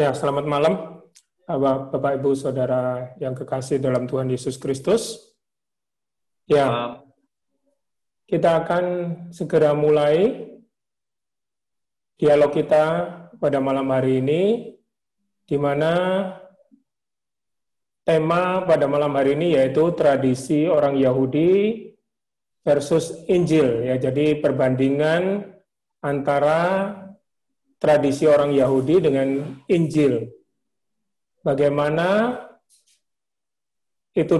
Ya, selamat malam, Bapak, Ibu, Saudara yang kekasih dalam Tuhan Yesus Kristus. Ya, kita akan segera mulai dialog kita pada malam hari ini, di mana tema pada malam hari ini yaitu tradisi orang Yahudi versus Injil. Ya, jadi perbandingan antara tradisi orang Yahudi dengan Injil. Bagaimana itu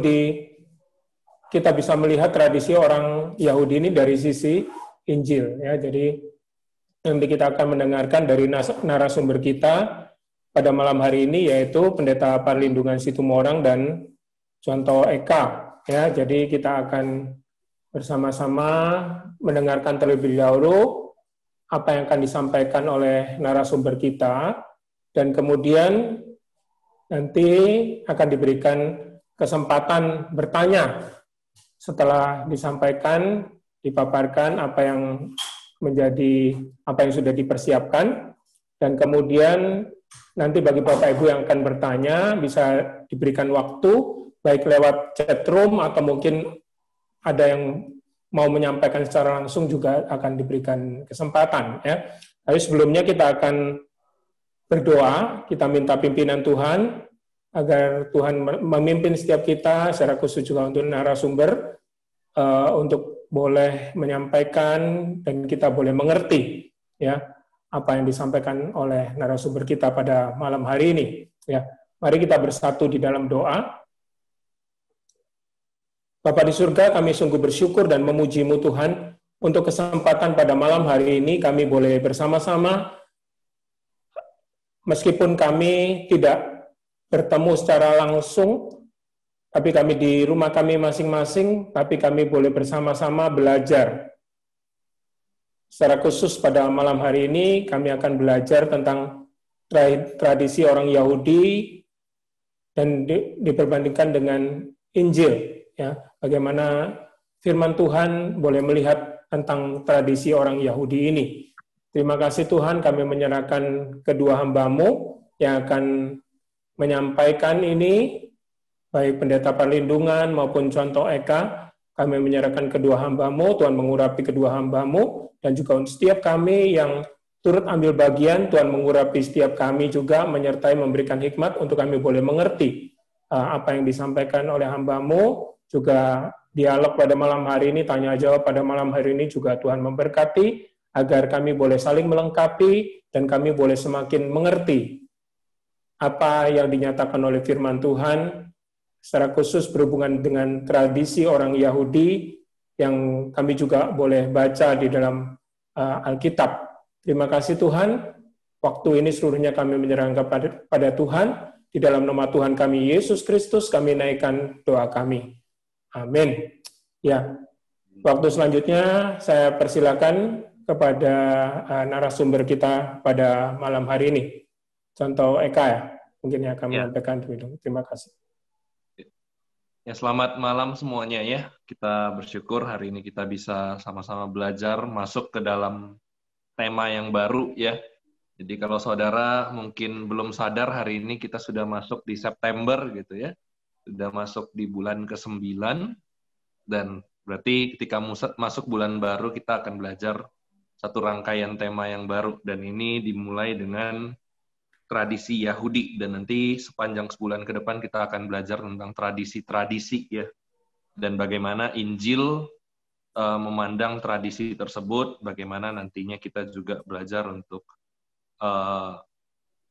kita bisa melihat tradisi orang Yahudi ini dari sisi Injil, ya. Jadi nanti kita akan mendengarkan dari narasumber kita pada malam hari ini, yaitu Pendeta Parlindungan Situmorang dan Contoh Eka, ya. Jadi kita akan bersama-sama mendengarkan terlebih dahulu apa yang akan disampaikan oleh narasumber kita, dan kemudian nanti akan diberikan kesempatan bertanya setelah disampaikan, dipaparkan apa yang sudah dipersiapkan, dan kemudian nanti bagi Bapak Ibu yang akan bertanya bisa diberikan waktu baik lewat chat room atau mungkin ada yang mau menyampaikan secara langsung juga akan diberikan kesempatan, ya. Tapi sebelumnya kita akan berdoa, kita minta pimpinan Tuhan, agar Tuhan memimpin setiap kita, secara khusus juga untuk narasumber, untuk boleh menyampaikan dan kita boleh mengerti, ya, apa yang disampaikan oleh narasumber kita pada malam hari ini. Ya, mari kita bersatu di dalam doa. Bapa di surga, kami sungguh bersyukur dan memuji-Mu Tuhan, untuk kesempatan pada malam hari ini kami boleh bersama-sama. Meskipun kami tidak bertemu secara langsung, tapi kami di rumah kami masing-masing, tapi kami boleh bersama-sama belajar. Secara khusus pada malam hari ini, kami akan belajar tentang tradisi orang Yahudi dan diperbandingkan dengan Injil. Ya, bagaimana firman Tuhan boleh melihat tentang tradisi orang Yahudi ini. Terima kasih Tuhan, kami menyerahkan kedua hamba-Mu yang akan menyampaikan ini, baik Pendeta Perlindungan maupun Contoh Eka. Kami menyerahkan kedua hamba-Mu, Tuhan mengurapi kedua hamba-Mu, dan juga untuk setiap kami yang turut ambil bagian, Tuhan mengurapi setiap kami juga, menyertai memberikan hikmat untuk kami boleh mengerti apa yang disampaikan oleh hamba-Mu. Juga dialog pada malam hari ini, tanya jawab pada malam hari ini juga Tuhan memberkati, agar kami boleh saling melengkapi dan kami boleh semakin mengerti apa yang dinyatakan oleh firman Tuhan, secara khusus berhubungan dengan tradisi orang Yahudi yang kami juga boleh baca di dalam Alkitab. Terima kasih Tuhan, waktu ini seluruhnya kami menyerahkan pada Tuhan, di dalam nama Tuhan kami Yesus Kristus kami naikkan doa kami. Amin. Ya, waktu selanjutnya saya persilakan kepada narasumber kita pada malam hari ini. Contoh Eka, ya, mungkin yang akan menyampaikan dulu. Terima kasih. Ya, selamat malam semuanya ya. Kita bersyukur hari ini kita bisa sama-sama belajar masuk ke dalam tema yang baru ya. Jadi kalau saudara mungkin belum sadar, hari ini kita sudah masuk di September gitu ya. Sudah masuk di bulan ke-9, dan berarti ketika masuk bulan baru kita akan belajar satu rangkaian tema yang baru, dan ini dimulai dengan tradisi Yahudi, dan nanti sepanjang sebulan ke depan kita akan belajar tentang tradisi-tradisi ya, dan bagaimana Injil memandang tradisi tersebut, bagaimana nantinya kita juga belajar untuk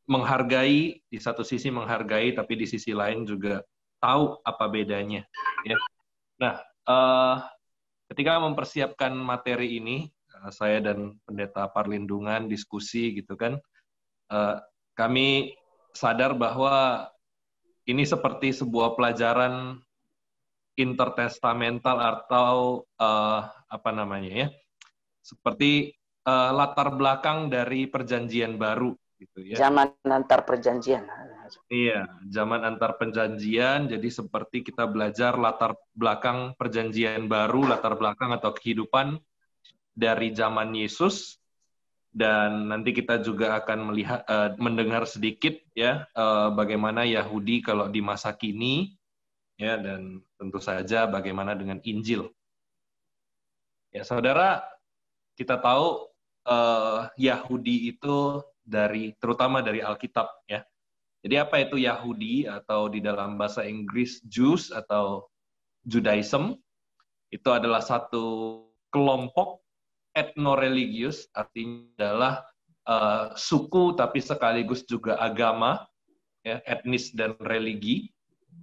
menghargai, di satu sisi menghargai, tapi di sisi lain juga tahu apa bedanya ya. Nah, ketika mempersiapkan materi ini, saya dan Pendeta Parlindungan diskusi gitu kan, kami sadar bahwa ini seperti sebuah pelajaran intertestamental atau apa namanya ya, seperti latar belakang dari perjanjian baru gitu ya. Zaman antar perjanjian. Iya, zaman antar perjanjian, jadi seperti kita belajar latar belakang perjanjian baru, latar belakang atau kehidupan dari zaman Yesus Dan nanti kita juga akan mendengar sedikit ya bagaimana Yahudi kalau di masa kini, ya, dan tentu saja bagaimana dengan Injil. Ya, saudara, kita tahu Yahudi itu terutama dari Alkitab, ya. Jadi apa itu Yahudi, atau di dalam bahasa Inggris Jews atau Judaism? Itu adalah satu kelompok etnoreligius, artinya adalah suku tapi sekaligus juga agama, ya, etnis dan religi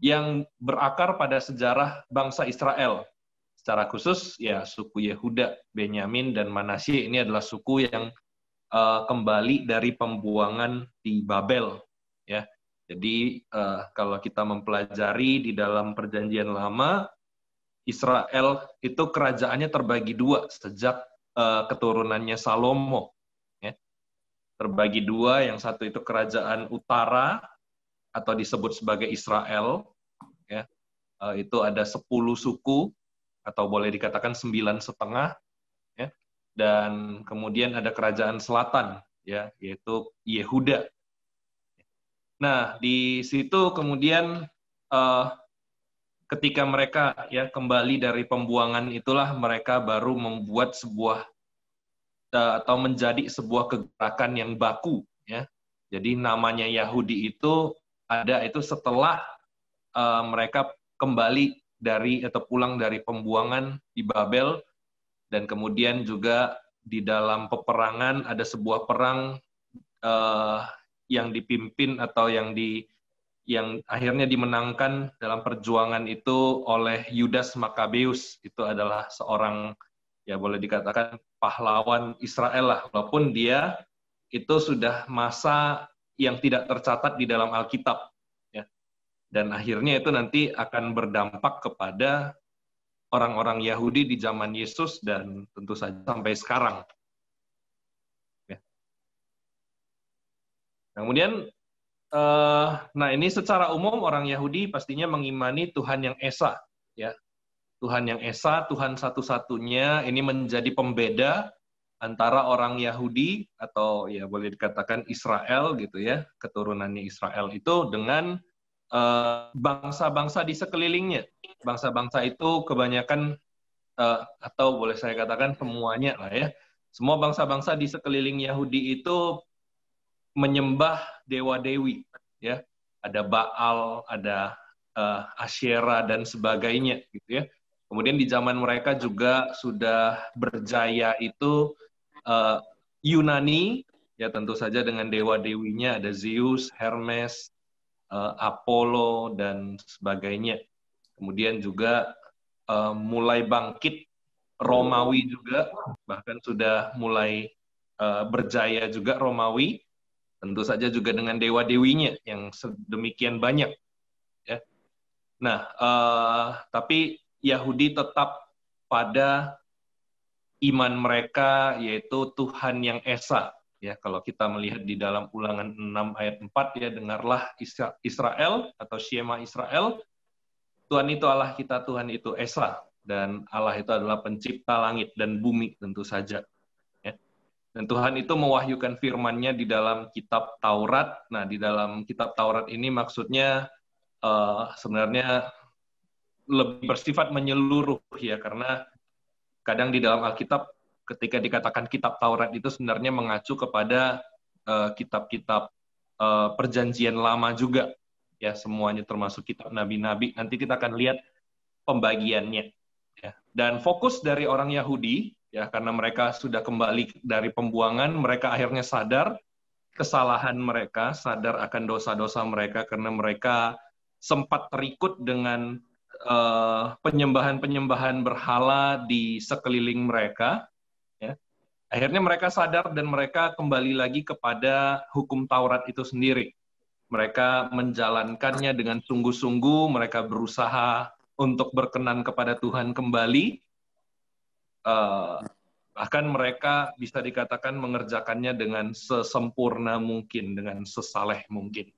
yang berakar pada sejarah bangsa Israel. Secara khusus ya suku Yehuda, Benyamin dan Manasye ini adalah suku yang kembali dari pembuangan di Babel, ya. Jadi kalau kita mempelajari di dalam Perjanjian Lama, Israel itu kerajaannya terbagi dua sejak keturunannya Salomo, ya. Terbagi dua, yang satu itu kerajaan utara atau disebut sebagai Israel, ya. Itu ada 10 suku atau boleh dikatakan 9,5, ya. Dan kemudian ada kerajaan selatan, ya, yaitu Yehuda. Nah, di situ kemudian ketika mereka ya kembali dari pembuangan itulah mereka baru membuat sebuah atau menjadi sebuah kegerakan yang baku, ya. Jadi namanya Yahudi itu ada itu setelah mereka kembali dari atau pulang dari pembuangan di Babel, dan kemudian juga di dalam peperangan ada sebuah perang yang dipimpin atau yang akhirnya dimenangkan dalam perjuangan itu oleh Yudas Makabeus. Itu adalah seorang, ya boleh dikatakan pahlawan Israel lah, walaupun dia itu sudah masa yang tidak tercatat di dalam Alkitab, ya. Dan akhirnya itu nanti akan berdampak kepada orang-orang Yahudi di zaman Yesus dan tentu saja sampai sekarang, ya. Kemudian nah ini secara umum orang Yahudi pastinya mengimani Tuhan yang Esa, ya. Tuhan yang Esa, Tuhan satu-satunya. Ini menjadi pembeda antara orang Yahudi atau ya boleh dikatakan Israel gitu ya, keturunannya Israel itu dengan bangsa-bangsa di sekelilingnya. Bangsa-bangsa itu kebanyakan atau boleh saya katakan semuanya lah ya. Semua bangsa-bangsa di sekeliling Yahudi itu menyembah dewa-dewi, ya. Ada Baal, ada Asyera dan sebagainya gitu ya. Kemudian di zaman mereka juga sudah berjaya itu Yunani, ya tentu saja dengan dewa-dewinya, ada Zeus, Hermes, Apollo dan sebagainya. Kemudian juga mulai bangkit Romawi juga, bahkan sudah mulai berjaya juga Romawi. Tentu saja juga dengan dewa-dewinya yang sedemikian banyak, ya. Nah, tapi Yahudi tetap pada iman mereka, yaitu Tuhan yang Esa. Ya, kalau kita melihat di dalam Ulangan 6 ayat 4, ya, dengarlah Israel atau Shema Israel, Tuhan itu Allah kita, Tuhan itu Esa, dan Allah itu adalah pencipta langit dan bumi tentu saja. Dan Tuhan itu mewahyukan firman-Nya di dalam kitab Taurat. Nah, di dalam kitab Taurat ini maksudnya sebenarnya lebih bersifat menyeluruh, ya, karena kadang di dalam Alkitab ketika dikatakan kitab Taurat itu sebenarnya mengacu kepada kitab-kitab perjanjian lama juga, ya, semuanya termasuk kitab nabi-nabi. Nanti kita akan lihat pembagiannya, ya. Dan fokus dari orang Yahudi, ya, karena mereka sudah kembali dari pembuangan, mereka akhirnya sadar kesalahan mereka, sadar akan dosa-dosa mereka, karena mereka sempat terikut dengan penyembahan-penyembahan berhala di sekeliling mereka, ya. Akhirnya mereka sadar dan mereka kembali lagi kepada hukum Taurat itu sendiri. Mereka menjalankannya dengan sungguh-sungguh, mereka berusaha untuk berkenan kepada Tuhan kembali. Bahkan mereka bisa dikatakan mengerjakannya dengan sesempurna mungkin, dengan sesaleh mungkin.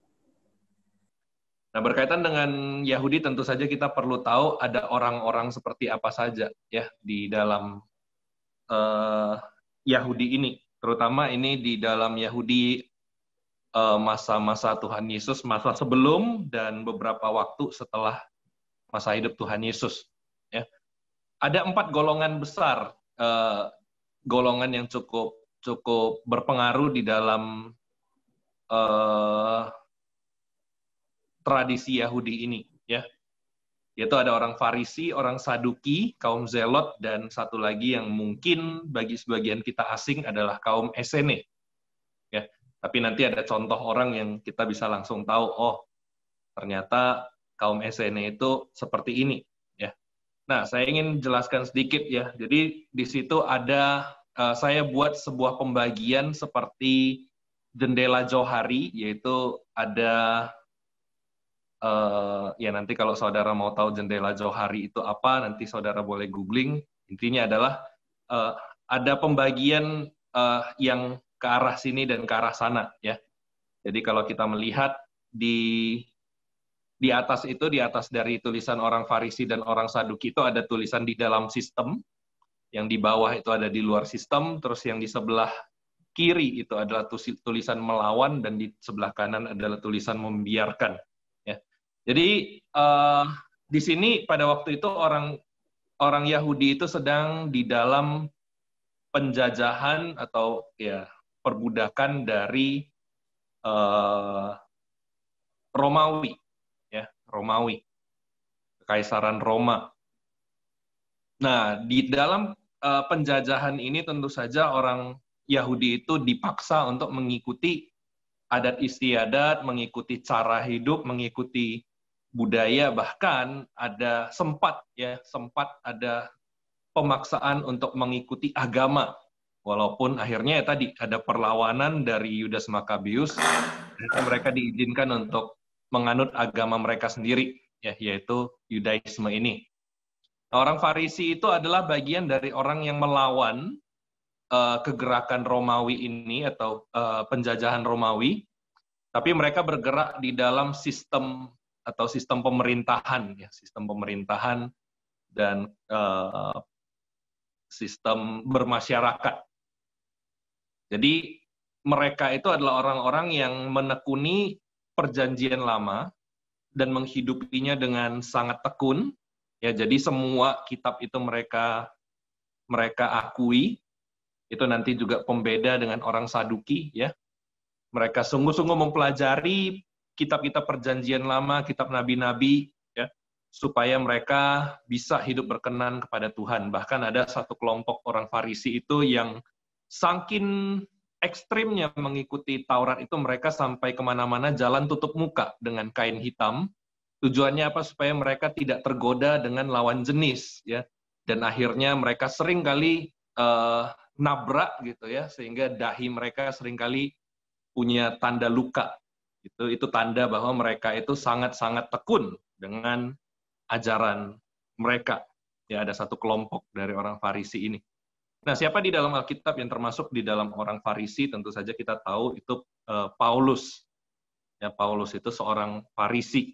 Nah, berkaitan dengan Yahudi tentu saja kita perlu tahu ada orang-orang seperti apa saja, ya, di dalam Yahudi ini. terutama ini di dalam Yahudi masa-masa Tuhan Yesus, masa sebelum dan beberapa waktu setelah masa hidup Tuhan Yesus. Ya. Ada 4 golongan besar, golongan yang cukup berpengaruh di dalam tradisi Yahudi ini. Ya. Yaitu ada orang Farisi, orang Saduki, kaum Zelot, dan satu lagi yang mungkin bagi sebagian kita asing adalah kaum Esene. Ya. Tapi nanti ada contoh orang yang kita bisa langsung tahu, oh ternyata kaum Esene itu seperti ini. Ya. Nah, saya ingin jelaskan sedikit ya. Jadi di situ ada, saya buat sebuah pembagian seperti jendela johari, yaitu ada, ya nanti kalau saudara mau tahu jendela johari itu apa, nanti saudara boleh googling. Intinya adalah ada pembagian yang ke arah sini dan ke arah sana ya. Jadi kalau kita melihat di atas itu, di atas dari tulisan orang Farisi dan orang Saduki itu ada tulisan di dalam sistem, yang di bawah itu ada di luar sistem, terus yang di sebelah kiri itu adalah tulisan melawan, dan di sebelah kanan adalah tulisan membiarkan. Ya. Jadi di sini pada waktu itu orang Yahudi itu sedang di dalam penjajahan atau ya perbudakan dari Romawi, ya Romawi, Kekaisaran Roma. Nah, di dalam penjajahan ini tentu saja orang Yahudi itu dipaksa untuk mengikuti adat istiadat, mengikuti cara hidup, mengikuti budaya, bahkan sempat ada pemaksaan untuk mengikuti agama. Walaupun akhirnya ya tadi ada perlawanan dari Yudas Makabeus, mereka diizinkan untuk menganut agama mereka sendiri, ya, yaitu Yudaisme ini. Orang Farisi itu adalah bagian dari orang yang melawan kegerakan Romawi ini atau penjajahan Romawi, tapi mereka bergerak di dalam sistem pemerintahan, ya, sistem pemerintahan dan sistem bermasyarakat. Jadi mereka itu adalah orang-orang yang menekuni perjanjian lama dan menghidupinya dengan sangat tekun. Ya, jadi semua kitab itu mereka akui. Itu nanti juga pembeda dengan orang Saduki, ya. Mereka sungguh-sungguh mempelajari kitab-kitab perjanjian lama, kitab nabi-nabi, ya, supaya mereka bisa hidup berkenan kepada Tuhan. Bahkan ada satu kelompok orang Farisi itu yang saking ekstrimnya mengikuti Taurat itu, mereka sampai kemana-mana jalan tutup muka dengan kain hitam. Tujuannya apa? Supaya mereka tidak tergoda dengan lawan jenis, ya. Dan akhirnya mereka sering kali nabrak gitu ya, sehingga dahi mereka sering kali punya tanda luka. Itu tanda bahwa mereka itu sangat-sangat tekun dengan ajaran mereka. Ya, ada satu kelompok dari orang Farisi ini. Nah, siapa di dalam Alkitab yang termasuk di dalam orang Farisi? Tentu saja kita tahu itu Paulus. Ya, Paulus itu seorang Farisi.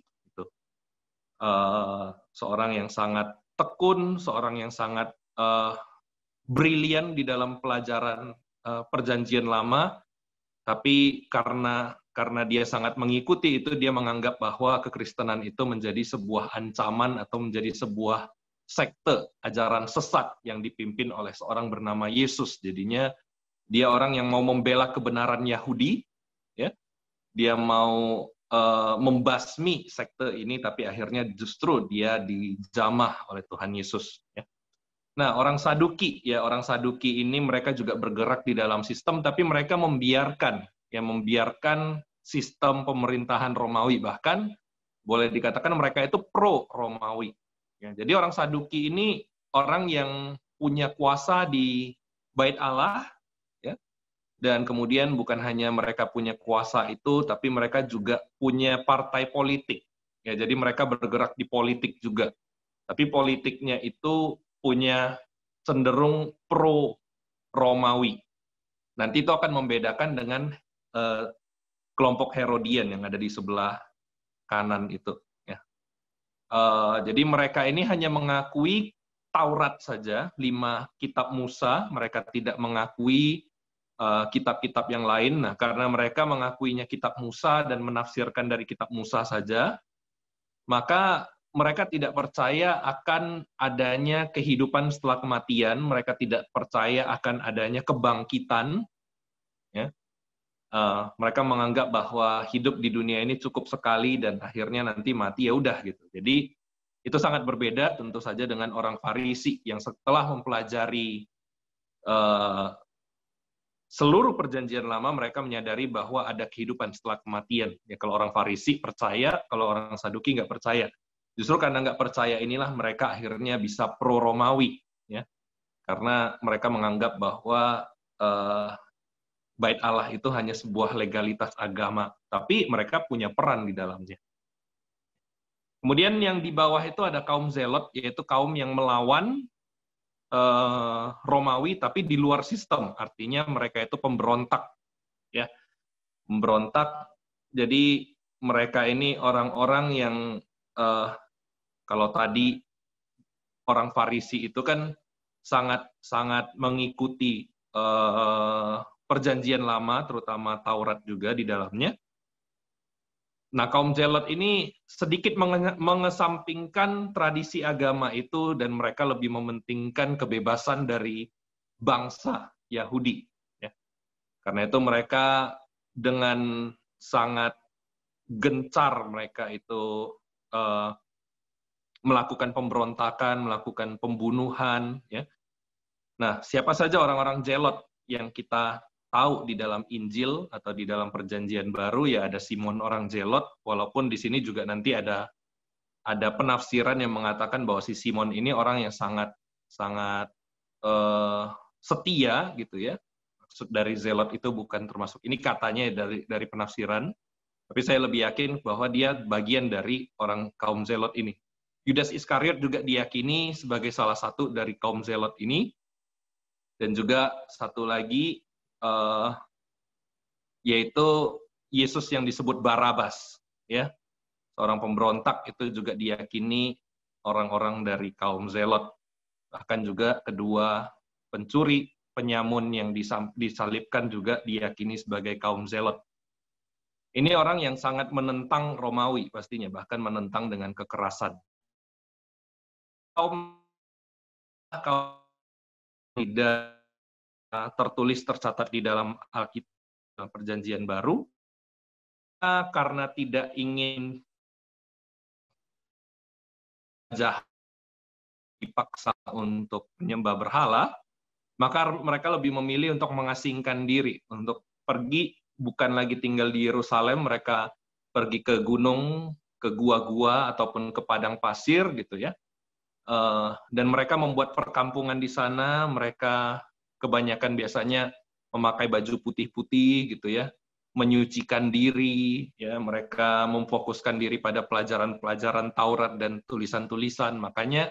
Seorang yang sangat tekun, seorang yang sangat brilian di dalam pelajaran perjanjian lama, tapi karena dia sangat mengikuti itu, dia menganggap bahwa kekristenan itu menjadi sebuah ancaman atau menjadi sebuah sekte, ajaran sesat yang dipimpin oleh seorang bernama Yesus. Jadinya dia orang yang mau membela kebenaran Yahudi, ya. Dia mau membasmi sekte ini, tapi akhirnya justru dia dijamah oleh Tuhan Yesus. Ya. Nah, orang Saduki ini mereka juga bergerak di dalam sistem, tapi mereka membiarkan sistem pemerintahan Romawi. Bahkan boleh dikatakan mereka itu pro Romawi. Ya, jadi orang Saduki ini orang yang punya kuasa di Bait Allah. Dan kemudian bukan hanya mereka punya kuasa itu, tapi mereka juga punya partai politik. Ya, jadi mereka bergerak di politik juga. Tapi politiknya itu punya cenderung pro-Romawi. Nanti itu akan membedakan dengan kelompok Herodian yang ada di sebelah kanan itu. Ya. Jadi mereka ini hanya mengakui Taurat saja, 5 kitab Musa. Mereka tidak mengakui kitab-kitab yang lain. Nah, karena mereka mengakuinya kitab Musa dan menafsirkan dari kitab Musa saja, maka mereka tidak percaya akan adanya kehidupan setelah kematian, mereka tidak percaya akan adanya kebangkitan. Ya. Mereka menganggap bahwa hidup di dunia ini cukup sekali dan akhirnya nanti mati ya udah gitu. Jadi itu sangat berbeda tentu saja dengan orang Farisi yang setelah mempelajari seluruh perjanjian lama, mereka menyadari bahwa ada kehidupan setelah kematian. Ya, kalau orang Farisi percaya, kalau orang Saduki nggak percaya. Justru karena nggak percaya inilah mereka akhirnya bisa pro-Romawi, ya, karena mereka menganggap bahwa Bait Allah itu hanya sebuah legalitas agama, tapi mereka punya peran di dalamnya. Kemudian yang di bawah itu ada kaum Zelot, yaitu kaum yang melawan Romawi tapi di luar sistem, artinya mereka itu pemberontak, ya, pemberontak. Jadi mereka ini orang-orang yang kalau tadi orang Farisi itu kan sangat mengikuti perjanjian lama, terutama Taurat juga di dalamnya. Nah, kaum Zelot ini sedikit mengesampingkan tradisi agama itu dan mereka lebih mementingkan kebebasan dari bangsa Yahudi. Ya. Karena itu mereka dengan sangat gencar mereka itu melakukan pemberontakan, melakukan pembunuhan. Ya. Nah, siapa saja orang-orang Zelot yang kita tahu di dalam Injil atau di dalam Perjanjian Baru, ya ada Simon orang Zelot, walaupun di sini juga nanti ada penafsiran yang mengatakan bahwa si Simon ini orang yang sangat setia gitu ya. Maksud dari Zelot itu bukan termasuk, ini katanya dari penafsiran, tapi saya lebih yakin bahwa dia bagian dari orang kaum Zelot ini. Yudas Iskariot juga diyakini sebagai salah satu dari kaum Zelot ini, dan juga satu lagi yaitu Yesus yang disebut Barabas, ya, seorang pemberontak itu juga diyakini orang-orang dari kaum Zelot. Bahkan juga kedua pencuri penyamun yang disalibkan juga diyakini sebagai kaum Zelot. Ini orang yang sangat menentang Romawi pastinya, bahkan menentang dengan kekerasan. Kaum tidak tertulis tercatat di dalam Alkitab Perjanjian Baru, karena tidak ingin jahat dipaksa untuk menyembah berhala, maka mereka lebih memilih untuk mengasingkan diri, untuk pergi bukan lagi tinggal di Yerusalem, mereka pergi ke gunung, ke gua-gua ataupun ke padang pasir gitu ya. Dan mereka membuat perkampungan di sana, mereka kebanyakan biasanya memakai baju putih-putih gitu ya, menyucikan diri, ya, mereka memfokuskan diri pada pelajaran-pelajaran Taurat dan tulisan-tulisan. Makanya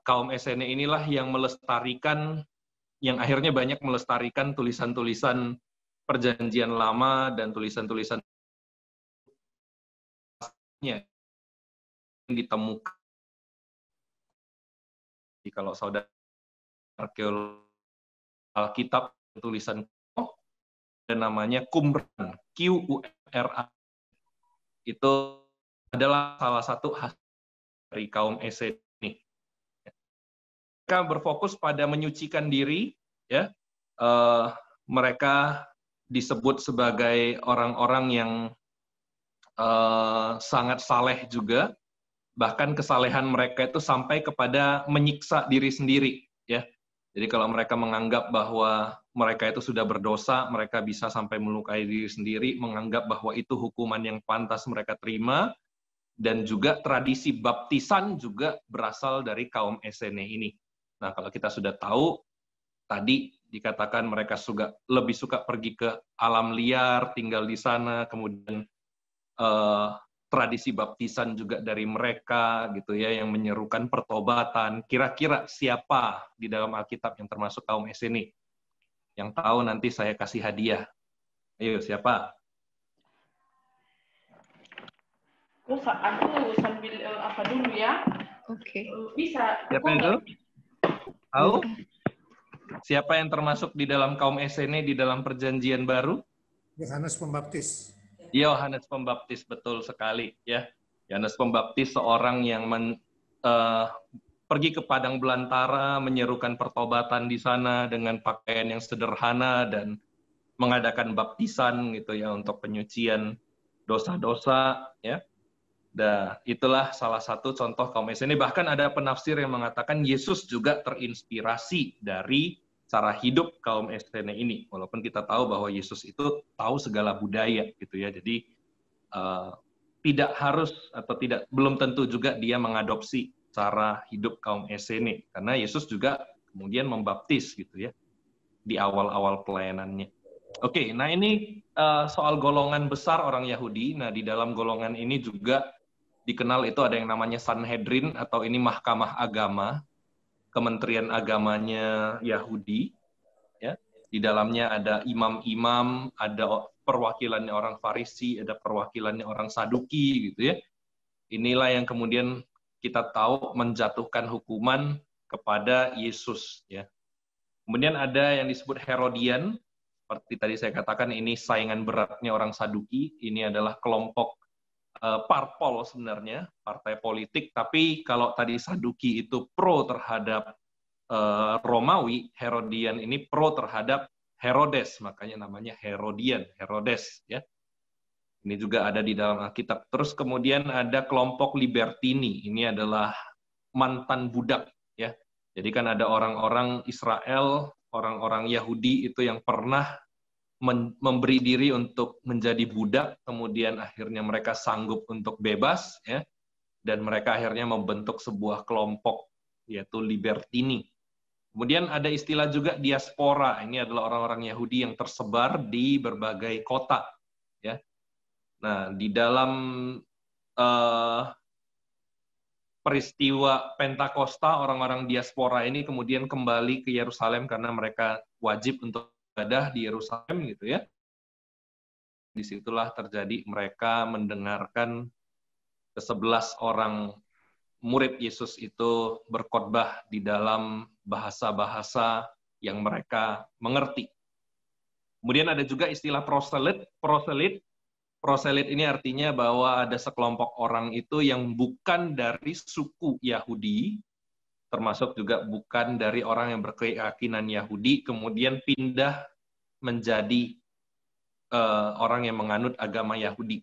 kaum Esene inilah yang melestarikan, yang akhirnya banyak melestarikan tulisan-tulisan Perjanjian Lama dan tulisan-tulisan yang ditemukan. Kalau saudara arkeolog Alkitab tulisan dan namanya Qumran, Qura, itu adalah salah satu hasil dari kaum Esene. Mereka berfokus pada menyucikan diri, ya. Mereka disebut sebagai orang-orang yang sangat saleh juga. Bahkan kesalehan mereka itu sampai kepada menyiksa diri sendiri, ya. Jadi kalau mereka menganggap bahwa mereka itu sudah berdosa, mereka bisa sampai melukai diri sendiri, menganggap bahwa itu hukuman yang pantas mereka terima, dan juga tradisi baptisan juga berasal dari kaum Esene ini. Nah, kalau kita sudah tahu, tadi dikatakan mereka lebih suka pergi ke alam liar, tinggal di sana, kemudian tradisi baptisan juga dari mereka gitu ya, yang menyerukan pertobatan. Kira-kira siapa di dalam Alkitab yang termasuk kaum Esene? Yang tahu nanti saya kasih hadiah. Ayo, siapa? Aku sambil apa dulu ya? Oke. Bisa. Siapa itu? Tahu? Siapa yang termasuk di dalam kaum Esene di dalam perjanjian baru? Yohanes Pembaptis. Yohanes Pembaptis, betul sekali ya. Yohanes Pembaptis seorang yang pergi ke padang belantara, menyerukan pertobatan di sana dengan pakaian yang sederhana dan mengadakan baptisan gitu ya untuk penyucian dosa-dosa ya. Dan itulah salah satu contoh kaum Esene. Bahkan ada penafsir yang mengatakan Yesus juga terinspirasi dari cara hidup kaum Esene ini. Walaupun kita tahu bahwa Yesus itu tahu segala budaya gitu ya. Jadi tidak harus atau belum tentu juga dia mengadopsi cara hidup kaum Esene. Karena Yesus juga kemudian membaptis gitu ya di awal-awal pelayanannya. Oke, nah ini soal golongan besar orang Yahudi. Nah di dalam golongan ini juga dikenal itu ada yang namanya Sanhedrin atau ini mahkamah agama, kementerian agamanya Yahudi. Ya, di dalamnya ada imam-imam, ada perwakilannya orang Farisi, ada perwakilannya orang Saduki, gitu ya. Inilah yang kemudian kita tahu menjatuhkan hukuman kepada Yesus. Ya. Kemudian ada yang disebut Herodian, seperti tadi saya katakan ini saingan beratnya orang Saduki. Ini adalah kelompok parpol sebenarnya, partai politik, tapi kalau tadi Saduki itu pro terhadap Romawi, Herodian ini pro terhadap Herodes, makanya namanya Herodian, Herodes ya. Ini juga ada di dalam Alkitab. Terus kemudian ada kelompok Libertini, ini adalah mantan budak ya. Jadi kan ada orang-orang Israel, orang-orang Yahudi itu yang pernah memberi diri untuk menjadi budak, kemudian akhirnya mereka sanggup untuk bebas, ya, dan mereka akhirnya membentuk sebuah kelompok, yaitu Libertini. Kemudian ada istilah juga diaspora, ini adalah orang-orang Yahudi yang tersebar di berbagai kota. Ya. Nah, di dalam peristiwa Pentakosta, orang-orang diaspora ini kemudian kembali ke Yerusalem karena mereka wajib untuk ibadah di Yerusalem gitu ya. Disitulah terjadi mereka mendengarkan ke-11 orang murid Yesus itu berkhotbah di dalam bahasa-bahasa yang mereka mengerti. Kemudian ada juga istilah proselit. Proselit ini artinya bahwa ada sekelompok orang itu yang bukan dari suku Yahudi, termasuk juga bukan dari orang yang berkeyakinan Yahudi, kemudian pindah menjadi orang yang menganut agama Yahudi.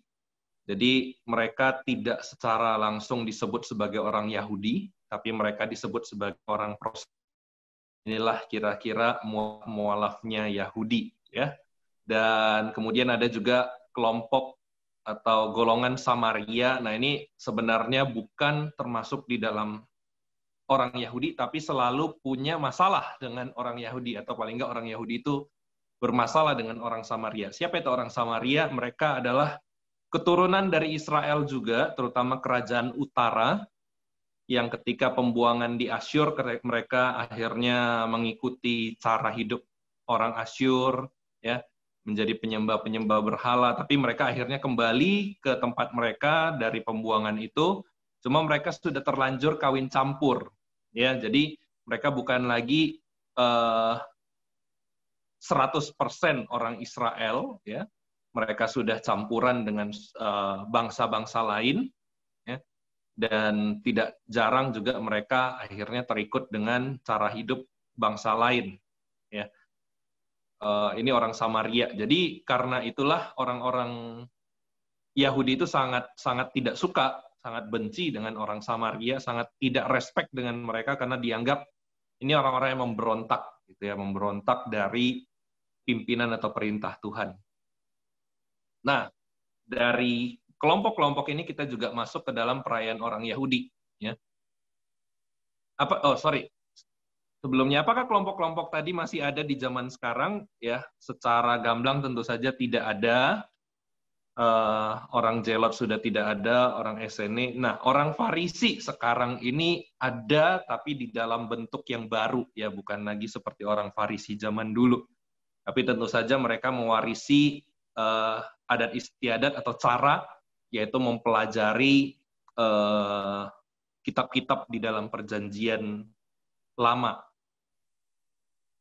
Jadi mereka tidak secara langsung disebut sebagai orang Yahudi, tapi mereka disebut sebagai orang proselit. Inilah kira-kira mualafnya Yahudi, ya. Dan kemudian ada juga kelompok atau golongan Samaria. Nah ini sebenarnya bukan termasuk di dalam orang Yahudi, tapi selalu punya masalah dengan orang Yahudi, atau paling nggak orang Yahudi itu bermasalah dengan orang Samaria. Siapa itu orang Samaria? Mereka adalah keturunan dari Israel juga, terutama kerajaan utara, yang ketika pembuangan di Asyur, mereka akhirnya mengikuti cara hidup orang Asyur, ya, menjadi penyembah-penyembah berhala, tapi mereka akhirnya kembali ke tempat mereka dari pembuangan itu, cuma mereka sudah terlanjur kawin campur. Ya, jadi mereka bukan lagi 100% orang Israel, ya. Mereka sudah campuran dengan bangsa-bangsa lain, ya. Dan tidak jarang juga mereka akhirnya terikut dengan cara hidup bangsa lain, ya. Ini orang Samaria. Jadi karena itulah orang-orang Yahudi itu sangat tidak suka, sangat benci dengan orang Samaria, sangat tidak respect dengan mereka karena dianggap ini orang-orang yang memberontak, gitu ya, memberontak dari pimpinan atau perintah Tuhan. Nah, dari kelompok-kelompok ini kita juga masuk ke dalam perayaan orang Yahudi, ya. Sebelumnya, apakah kelompok-kelompok tadi masih ada di zaman sekarang? Ya, secara gamblang tentu saja tidak ada. Orang Zelot sudah tidak ada, orang Esene. Nah, orang Farisi sekarang ini ada, tapi di dalam bentuk yang baru, ya, bukan lagi seperti orang Farisi zaman dulu. Tapi tentu saja mereka mewarisi adat istiadat atau cara, yaitu mempelajari kitab-kitab di dalam perjanjian lama.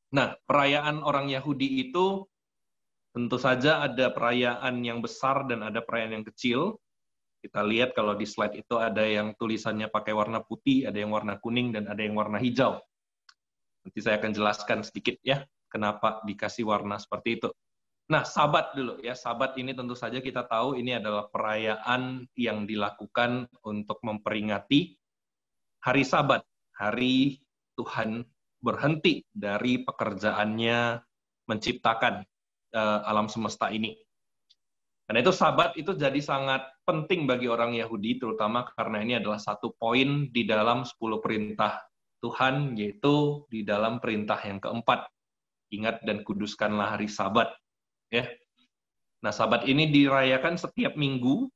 Nah, perayaan orang Yahudi itu tentu saja ada perayaan yang besar dan ada perayaan yang kecil. Kita lihat kalau di slide itu ada yang tulisannya pakai warna putih, ada yang warna kuning, dan ada yang warna hijau. Nanti saya akan jelaskan sedikit ya, kenapa dikasih warna seperti itu. Nah, Sabat dulu ya. Sabat ini tentu saja kita tahu ini adalah perayaan yang dilakukan untuk memperingati hari Sabat, hari Tuhan berhenti dari pekerjaannya menciptakan alam semesta ini. Karena itu Sabat itu jadi sangat penting bagi orang Yahudi, terutama karena ini adalah satu poin di dalam 10 perintah Tuhan, yaitu di dalam perintah yang keempat. Ingat dan kuduskanlah hari Sabat. Ya. Nah, Sabat ini dirayakan setiap minggu,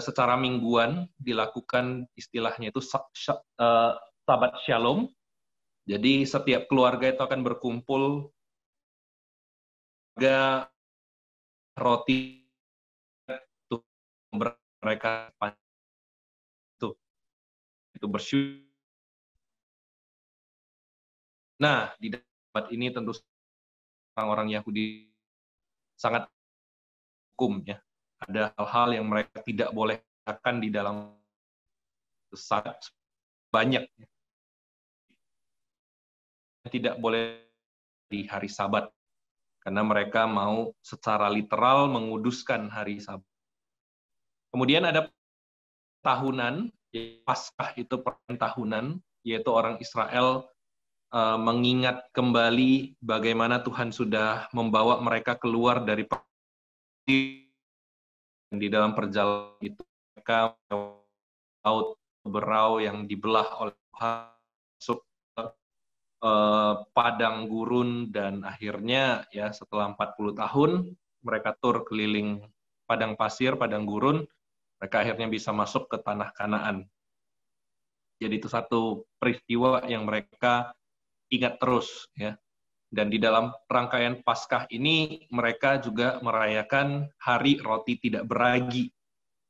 secara mingguan dilakukan istilahnya itu Sabat Shalom. Jadi setiap keluarga itu akan berkumpul, roti mereka itu bersyukur. Nah, di tempat ini tentu orang-orang Yahudi sangat hukum ya. Ada hal-hal yang mereka tidak boleh lakukan di dalam sangat banyak. Tidak boleh di hari Sabat karena mereka mau secara literal menguduskan hari Sabat. Kemudian ada tahunan, Paskah itu perayaan tahunan, yaitu orang Israel mengingat kembali bagaimana Tuhan sudah membawa mereka keluar dari di dalam perjalanan itu mereka laut berau yang dibelah oleh Tuhan, masuk padang gurun, dan akhirnya ya setelah 40 tahun mereka tur keliling padang pasir, padang gurun, mereka akhirnya bisa masuk ke tanah Kanaan. Jadi itu satu peristiwa yang mereka ingat terus ya. Dan di dalam rangkaian Paskah ini mereka juga merayakan hari roti tidak beragi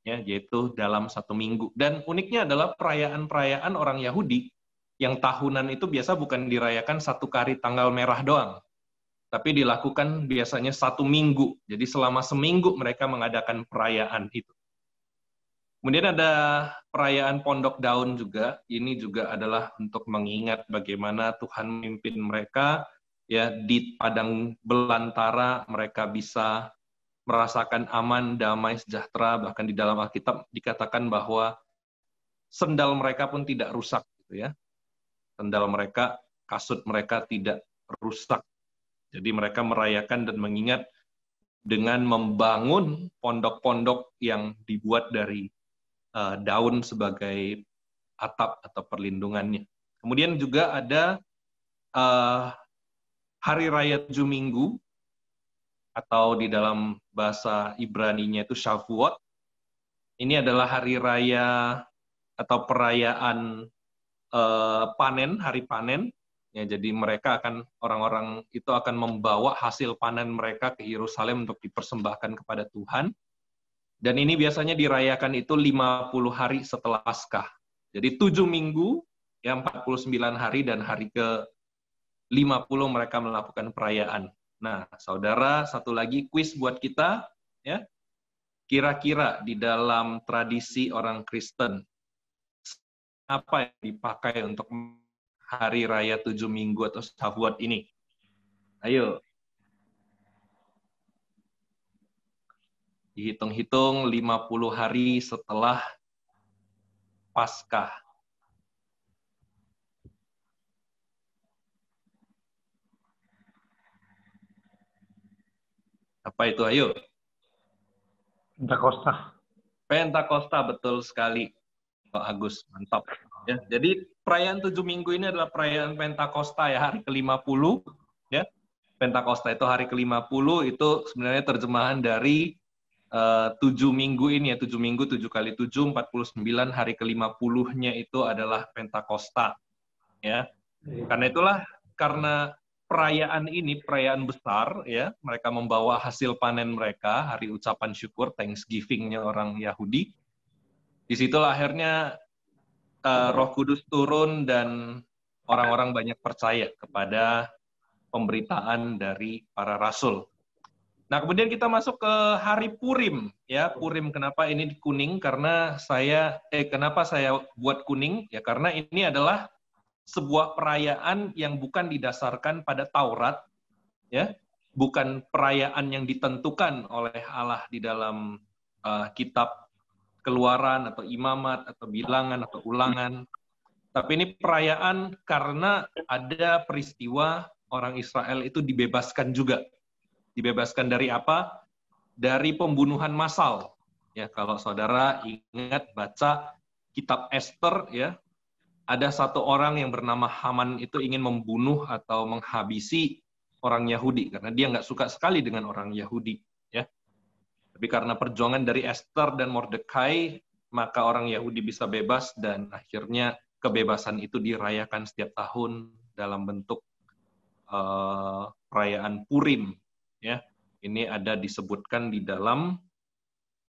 ya, yaitu dalam 1 minggu. Dan uniknya adalah perayaan-perayaan orang Yahudi yang tahunan itu biasa bukan dirayakan 1 kali tanggal merah doang, tapi dilakukan biasanya 1 minggu. Jadi selama seminggu mereka mengadakan perayaan itu. Kemudian ada perayaan Pondok Daun juga. Ini juga adalah untuk mengingat bagaimana Tuhan memimpin mereka ya di padang belantara, mereka bisa merasakan aman, damai, sejahtera. Bahkan di dalam Alkitab dikatakan bahwa sendal mereka pun tidak rusak gitu ya. Sendal mereka, kasut mereka tidak rusak. Jadi mereka merayakan dan mengingat dengan membangun pondok-pondok yang dibuat dari daun sebagai atap atau perlindungannya. Kemudian juga ada Hari Raya 7 Minggu, atau di dalam bahasa Ibrani-nya itu Shavuot. Ini adalah hari raya atau perayaan panen, hari panen. Ya, jadi mereka orang-orang itu akan membawa hasil panen mereka ke Yerusalem untuk dipersembahkan kepada Tuhan. Dan ini biasanya dirayakan itu 50 hari setelah Paskah. Jadi 7 minggu, ya 49 hari, dan hari ke-50 mereka melakukan perayaan. Nah, saudara, satu lagi kuis buat kita. Ya. Kira-kira di dalam tradisi orang Kristen, apa yang dipakai untuk hari raya 7 minggu atau Shavuot ini? Ayo. Dihitung-hitung 50 hari setelah Paskah. Apa itu? Ayo. Pentakosta. Pentakosta, betul sekali. Pak Agus, mantap. Ya, jadi perayaan 7 minggu ini adalah perayaan Pentakosta ya, hari ke-50. Ya. Pentakosta itu hari ke-50, itu sebenarnya terjemahan dari 7 minggu ini ya, 7 minggu, 7 kali 7, 49, hari ke-50-nya itu adalah Pentakosta. Ya. Karena itulah, karena perayaan ini, perayaan besar, ya, mereka membawa hasil panen mereka, hari ucapan syukur, Thanksgiving-nya orang Yahudi. Disitulah akhirnya Roh Kudus turun dan orang-orang banyak percaya kepada pemberitaan dari para rasul. Nah, kemudian kita masuk ke hari Purim, ya. Purim, kenapa ini kuning? Karena kenapa saya buat kuning? Ya, karena ini adalah sebuah perayaan yang bukan didasarkan pada Taurat, ya. Bukan perayaan yang ditentukan oleh Allah di dalam kitab Keluaran atau Imamat atau Bilangan atau Ulangan. Tapi ini perayaan karena ada peristiwa orang Israel itu dibebaskan juga. Dibebaskan dari apa? Dari pembunuhan massal. Ya, kalau saudara ingat baca kitab Esther, ya, ada satu orang yang bernama Haman itu ingin membunuh atau menghabisi orang Yahudi karena dia nggak suka sekali dengan orang Yahudi. Ya, tapi karena perjuangan dari Esther dan Mordekai, maka orang Yahudi bisa bebas dan akhirnya kebebasan itu dirayakan setiap tahun dalam bentuk perayaan Purim. Ya, ini ada disebutkan di dalam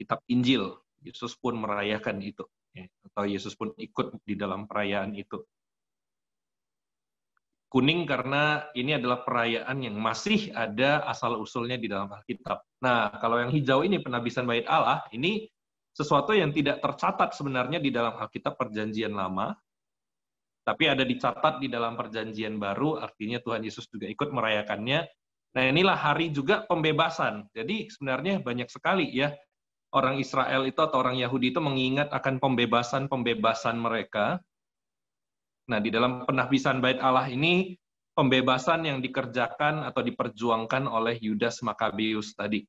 kitab Injil. Yesus pun merayakan itu, ya, atau Yesus pun ikut di dalam perayaan itu. Kuning karena ini adalah perayaan yang masih ada asal-usulnya di dalam Alkitab. Nah, kalau yang hijau ini penabisan Bait Allah, ini sesuatu yang tidak tercatat sebenarnya di dalam Alkitab Perjanjian Lama, tapi ada dicatat di dalam Perjanjian Baru, artinya Tuhan Yesus juga ikut merayakannya. Nah, inilah hari juga pembebasan. Jadi sebenarnya banyak sekali ya orang Israel itu atau orang Yahudi itu mengingat akan pembebasan mereka. Nah, di dalam penabisan Bait Allah ini pembebasan yang dikerjakan atau diperjuangkan oleh Yudas Makabeus tadi,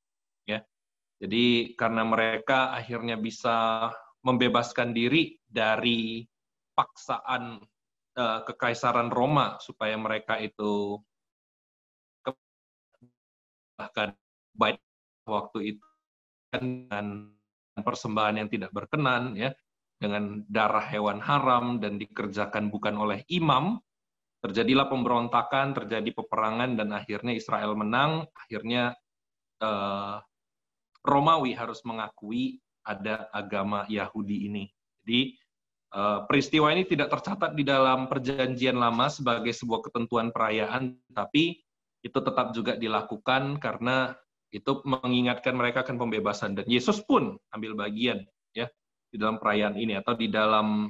ya. Jadi karena mereka akhirnya bisa membebaskan diri dari paksaan kekaisaran Roma supaya mereka itu bahkan baik waktu itu dengan persembahan yang tidak berkenan, ya, dengan darah hewan haram dan dikerjakan bukan oleh imam, terjadilah pemberontakan, terjadi peperangan dan akhirnya Israel menang. Akhirnya Romawi harus mengakui ada agama Yahudi ini. Jadi peristiwa ini tidak tercatat di dalam Perjanjian Lama sebagai sebuah ketentuan perayaan, tapi itu tetap juga dilakukan karena itu mengingatkan mereka akan pembebasan. Dan Yesus pun ambil bagian ya di dalam perayaan ini, atau di dalam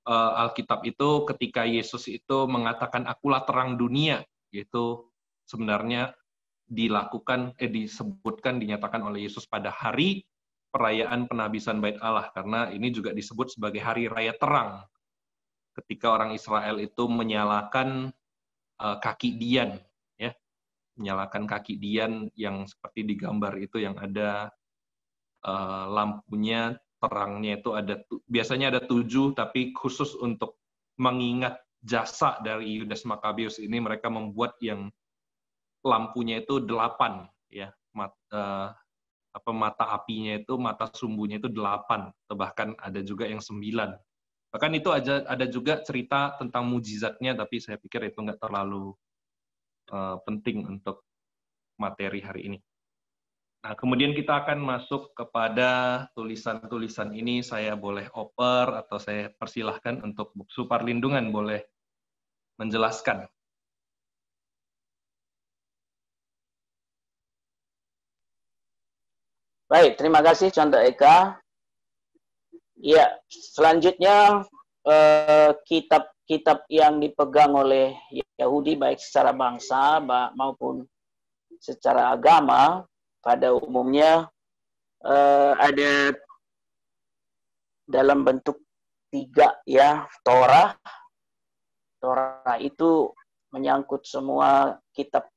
Alkitab itu ketika Yesus itu mengatakan akulah terang dunia, yaitu sebenarnya disebutkan, dinyatakan oleh Yesus pada hari perayaan penabisan Bait Allah, karena ini juga disebut sebagai hari raya terang ketika orang Israel itu menyalakan kaki dian, ya, menyalakan kaki dian yang seperti digambar itu, yang ada lampunya, terangnya itu ada, biasanya ada 7, tapi khusus untuk mengingat jasa dari Yudas Makabeus ini, mereka membuat yang lampunya itu 8, ya, mata apinya itu, mata sumbunya itu 8, atau bahkan ada juga yang 9. Bahkan itu ada juga cerita tentang mujizatnya, tapi saya pikir itu nggak terlalu penting untuk materi hari ini. Nah, kemudian kita akan masuk kepada tulisan-tulisan ini. Saya boleh oper atau saya persilahkan untuk Bu Suparlindungan boleh menjelaskan. Baik, terima kasih Contoh Eka. Ya, selanjutnya kitab-kitab yang dipegang oleh Yahudi baik secara bangsa maupun secara agama pada umumnya ada dalam bentuk 3 ya. Torah itu menyangkut semua kitab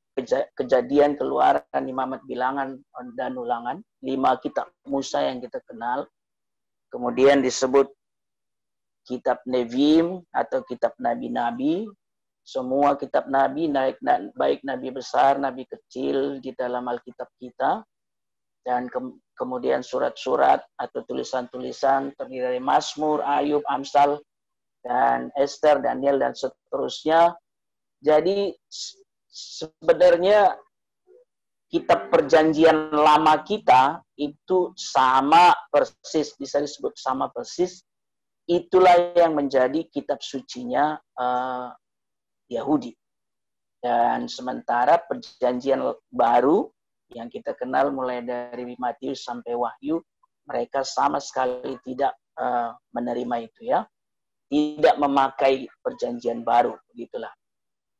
Kejadian, Keluaran, Imamat, Bilangan, dan Ulangan, 5 kitab Musa yang kita kenal. Kemudian disebut kitab Nevim atau kitab nabi-nabi. Semua kitab nabi, baik nabi besar, nabi kecil di dalam Alkitab kita. Dan kemudian surat-surat atau tulisan-tulisan terdiri dari Mazmur, Ayub, Amsal, dan Esther, Daniel, dan seterusnya. Jadi sebenarnya kitab Perjanjian Lama kita itu sama persis, bisa disebut sama persis. Itulah yang menjadi kitab sucinya Yahudi. Dan sementara perjanjian baru yang kita kenal mulai dari Matius sampai Wahyu, mereka sama sekali tidak menerima itu ya. Tidak memakai perjanjian baru, begitulah.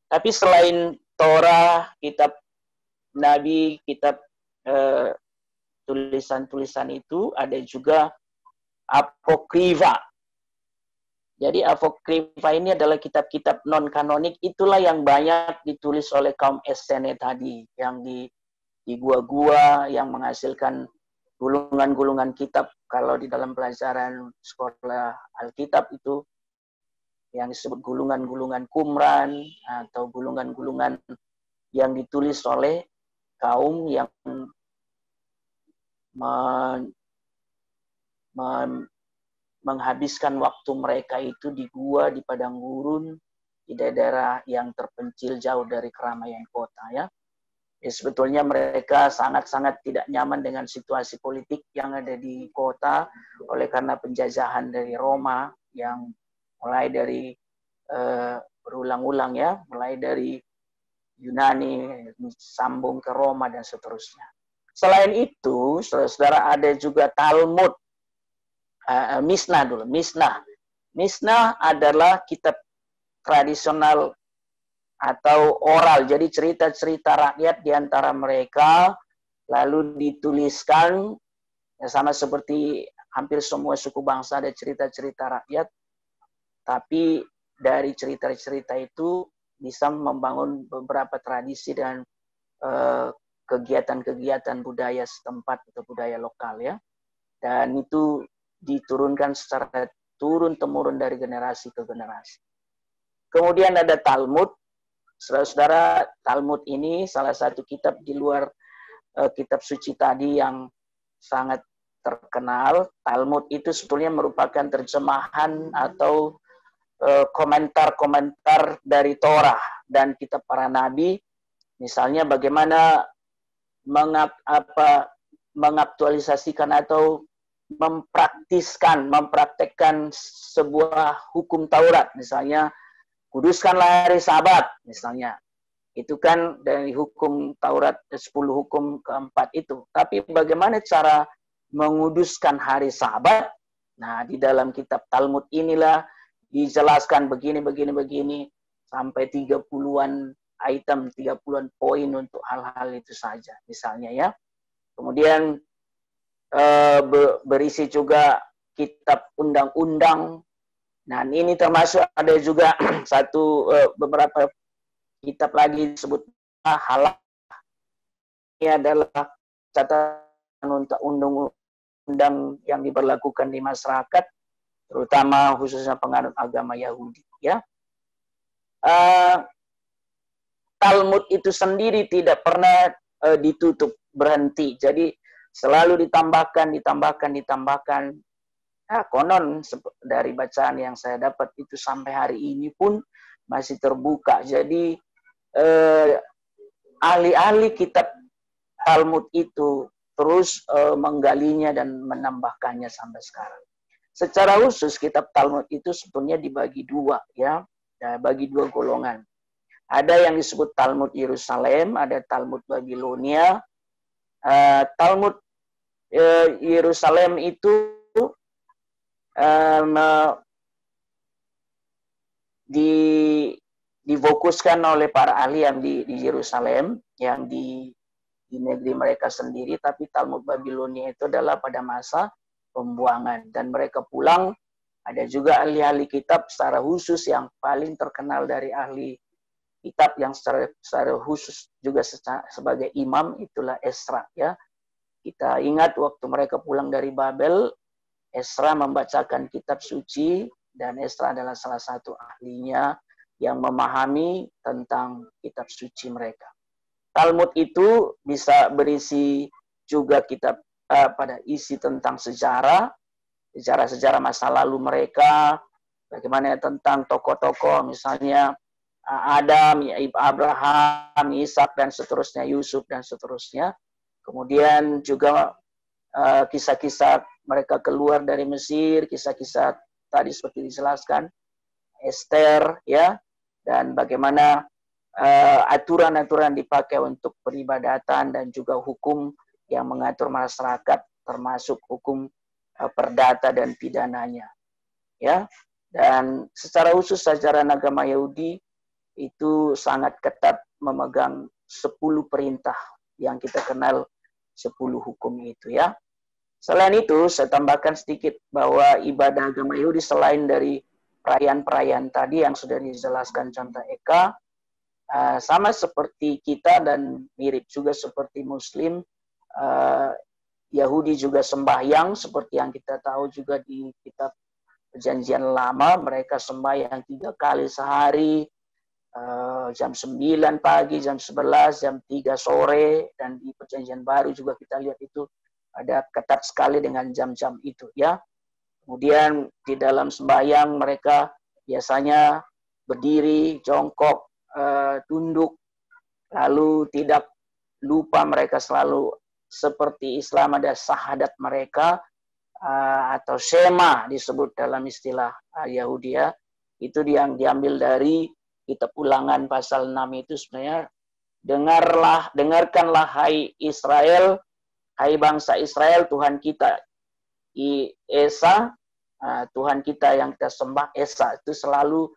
Tapi selain Torah, kitab Nabi, kitab tulisan-tulisan itu, ada juga apokrifa. Jadi apokrifa ini adalah kitab-kitab non-kanonik, itulah yang banyak ditulis oleh kaum Essene tadi, yang di gua-gua, yang menghasilkan gulungan-gulungan kitab. Kalau di dalam pelajaran sekolah Alkitab itu, yang disebut gulungan-gulungan Qumran, atau gulungan-gulungan yang ditulis oleh kaum yang menghabiskan waktu mereka itu di gua, di padang gurun, di daerah yang terpencil jauh dari keramaian kota ya. Sebetulnya mereka sangat-sangat tidak nyaman dengan situasi politik yang ada di kota oleh karena penjajahan dari Roma yang mulai dari berulang-ulang ya, mulai dari Yunani sambung ke Roma dan seterusnya. Selain itu, saudara, ada juga Talmud. Mishnah dulu. Mishnah adalah kitab tradisional atau oral. Jadi cerita-cerita rakyat di antara mereka lalu dituliskan ya, sama seperti hampir semua suku bangsa ada cerita-cerita rakyat. Tapi dari cerita-cerita itu bisa membangun beberapa tradisi dan kegiatan-kegiatan budaya setempat atau budaya lokal ya. Dan itu diturunkan secara turun-temurun dari generasi ke generasi. Kemudian ada Talmud. Saudara-saudara, Talmud ini salah satu kitab di luar kitab suci tadi yang sangat terkenal. Talmud itu sebetulnya merupakan terjemahan atau komentar-komentar dari Torah dan kitab para nabi. Misalnya bagaimana mengaktualisasikan atau mempraktekkan sebuah hukum Taurat. Misalnya, kuduskanlah hari Sabat, misalnya. Itu kan dari hukum Taurat, 10 hukum keempat itu. Tapi bagaimana cara menguduskan hari Sabat? Nah, di dalam kitab Talmud inilah dijelaskan begini, sampai 30-an item, 30-an poin untuk hal-hal itu saja, misalnya ya. Kemudian berisi juga kitab undang-undang. Nah, ini termasuk ada juga beberapa kitab lagi disebut halal. Ini adalah catatan untuk undang-undang yang diberlakukan di masyarakat, terutama khususnya penganut agama Yahudi. Ya, Talmud itu sendiri tidak pernah ditutup, berhenti. Jadi selalu ditambahkan. Nah, konon dari bacaan yang saya dapat itu sampai hari ini pun masih terbuka. Jadi ahli-ahli kitab Talmud itu terus menggalinya dan menambahkannya sampai sekarang. Secara khusus kitab Talmud itu sebetulnya dibagi dua ya, bagi dua golongan. Ada yang disebut Talmud Yerusalem, ada Talmud Babilonia. Talmud Yerusalem itu difokuskan oleh para ahli yang di Yerusalem, yang di negeri mereka sendiri, tapi Talmud Babilonia itu adalah pada masa pembuangan. Dan mereka pulang, ada juga ahli-ahli kitab secara khusus yang paling terkenal dari ahli kitab yang secara khusus juga sebagai imam, itulah Esra. Ya. Kita ingat waktu mereka pulang dari Babel, Esra membacakan kitab suci, dan Esra adalah salah satu ahlinya yang memahami tentang kitab suci mereka. Talmud itu bisa berisi juga kitab pada isi tentang sejarah masa lalu mereka, bagaimana tentang tokoh-tokoh, misalnya Adam, Abraham, Ishak, dan seterusnya, Yusuf, dan seterusnya. Kemudian juga kisah-kisah mereka keluar dari Mesir, kisah-kisah tadi seperti dijelaskan, Esther, ya, dan bagaimana aturan-aturan dipakai untuk peribadatan dan juga hukum yang mengatur masyarakat, termasuk hukum perdata dan pidananya. Ya, dan secara khusus ajaran agama Yahudi itu sangat ketat memegang 10 perintah yang kita kenal 10 hukum itu ya. Selain itu, saya tambahkan sedikit bahwa ibadah agama Yahudi selain dari perayaan-perayaan tadi yang sudah dijelaskan contoh Eka, sama seperti kita dan mirip juga seperti Muslim, Yahudi juga sembahyang seperti yang kita tahu juga di kitab Perjanjian Lama, mereka sembahyang 3 kali sehari, jam 9 pagi, jam 11, jam 3 sore, dan di Perjanjian Baru juga kita lihat itu ada ketat sekali dengan jam-jam itu ya. Kemudian di dalam sembahyang mereka biasanya berdiri, jongkok, tunduk, lalu tidak lupa mereka selalu seperti Islam ada syahadat mereka, atau Shema disebut dalam istilah Yahudi ya. Itu yang diambil dari kitab Ulangan pasal 6 itu sebenarnya, dengarkanlah hai Israel, hai bangsa Israel, Tuhan kita Esa, Tuhan kita yang kita sembah Esa. Itu selalu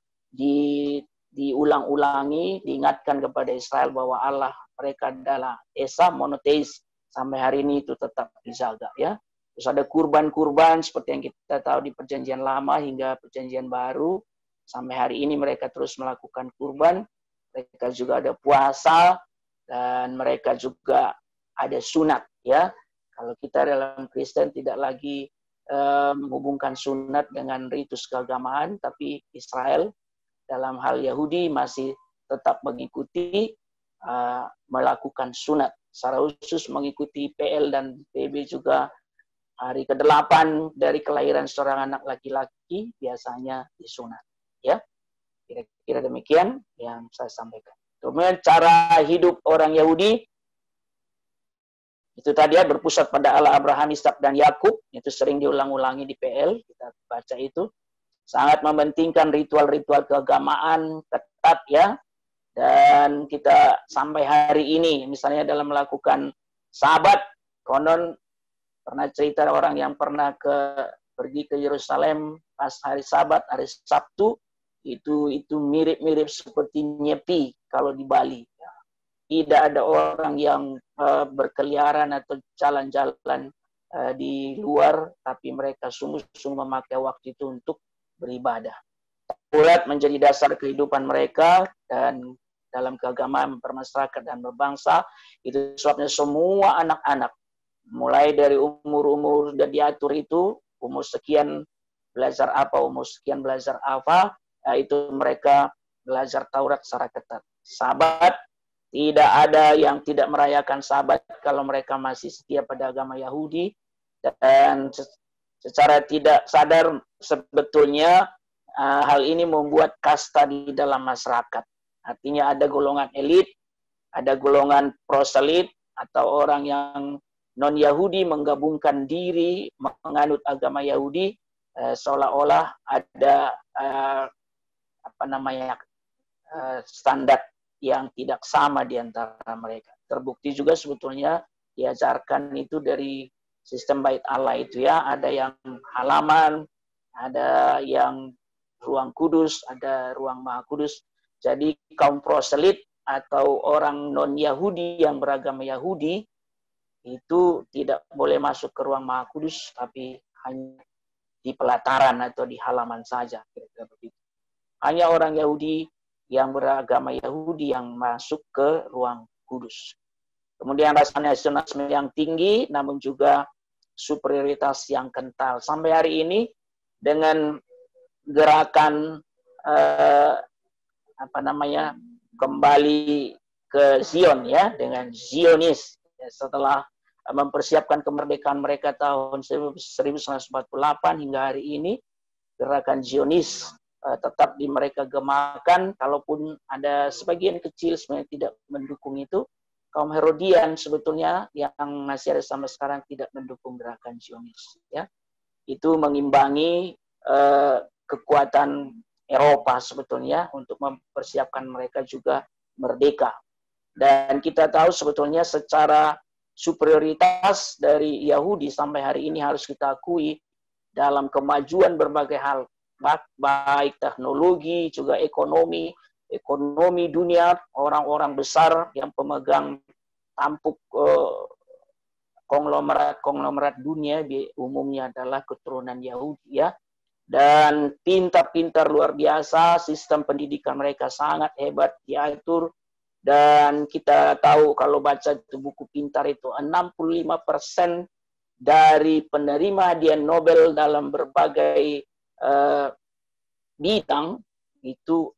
diulang-ulangi, diingatkan kepada Israel bahwa Allah mereka adalah Esa, monoteis. Sampai hari ini itu tetap dijaga ya. Terus ada kurban-kurban seperti yang kita tahu di Perjanjian Lama hingga Perjanjian Baru. Sampai hari ini mereka terus melakukan kurban. Mereka juga ada puasa dan mereka juga ada sunat ya. Kalau kita dalam Kristen tidak lagi menghubungkan sunat dengan ritus keagamaan, tapi Israel dalam hal Yahudi masih tetap mengikuti melakukan sunat. Secara khusus mengikuti PL dan PB juga hari ke-8 dari kelahiran seorang anak laki-laki biasanya disunat. Ya, kira-kira demikian yang saya sampaikan. Kemudian cara hidup orang Yahudi itu tadi ya, berpusat pada Allah Abraham, Ishak dan Yakub. Itu sering diulang-ulangi di PL, kita baca itu. Sangat mementingkan ritual-ritual keagamaan ketat ya. Dan kita sampai hari ini, misalnya dalam melakukan sabat, konon pernah cerita orang yang pernah pergi ke Yerusalem pas hari Sabat, hari Sabtu, itu mirip-mirip seperti Nyepi kalau di Bali. Tidak ada orang yang berkeliaran atau jalan-jalan di luar, tapi mereka sungguh-sungguh memakai waktu itu untuk beribadah. Taurat menjadi dasar kehidupan mereka dan dalam keagamaan bermasyarakat dan berbangsa. Itu sebabnya semua anak-anak mulai dari umur-umur sudah diatur itu, umur sekian belajar apa, umur sekian belajar apa, itu mereka belajar Taurat secara ketat. Sabat, tidak ada yang tidak merayakan sabat kalau mereka masih setia pada agama Yahudi. Dan secara tidak sadar sebetulnya hal ini membuat kasta di dalam masyarakat. Artinya ada golongan elit, ada golongan proselit, atau orang yang non-Yahudi menggabungkan diri, menganut agama Yahudi, seolah-olah ada standar yang tidak sama di antara mereka. Terbukti juga sebetulnya diajarkan itu dari sistem Bait Allah itu ya, ada yang halaman, ada yang ruang kudus, ada ruang maha kudus. Jadi kaum proselit atau orang non-Yahudi yang beragama Yahudi itu tidak boleh masuk ke ruang maha kudus, tapi hanya di pelataran atau di halaman saja. Kira-kira begitu. Hanya orang Yahudi yang beragama Yahudi yang masuk ke ruang kudus. Kemudian rasa nasionalisme yang tinggi, namun juga superioritas yang kental. Sampai hari ini dengan gerakan kembali ke Zion ya, dengan Zionis ya, setelah mempersiapkan kemerdekaan mereka tahun 1948 hingga hari ini, gerakan Zionis tetap di mereka gemakan, kalaupun ada sebagian kecil sebenarnya tidak mendukung itu. Kaum Herodian sebetulnya yang masih ada sampai sekarang tidak mendukung gerakan Zionis ya. Itu mengimbangi kekuatan Eropa sebetulnya untuk mempersiapkan mereka juga merdeka. Dan kita tahu sebetulnya secara superioritas dari Yahudi sampai hari ini harus kita akui dalam kemajuan berbagai hal, baik teknologi, juga ekonomi dunia, orang-orang besar yang pemegang tampuk konglomerat dunia umumnya adalah keturunan Yahudi ya. Dan pintar-pintar luar biasa, sistem pendidikan mereka sangat hebat diatur. Dan kita tahu kalau baca itu buku pintar itu 65% dari penerima hadiah Nobel dalam berbagai bidang itu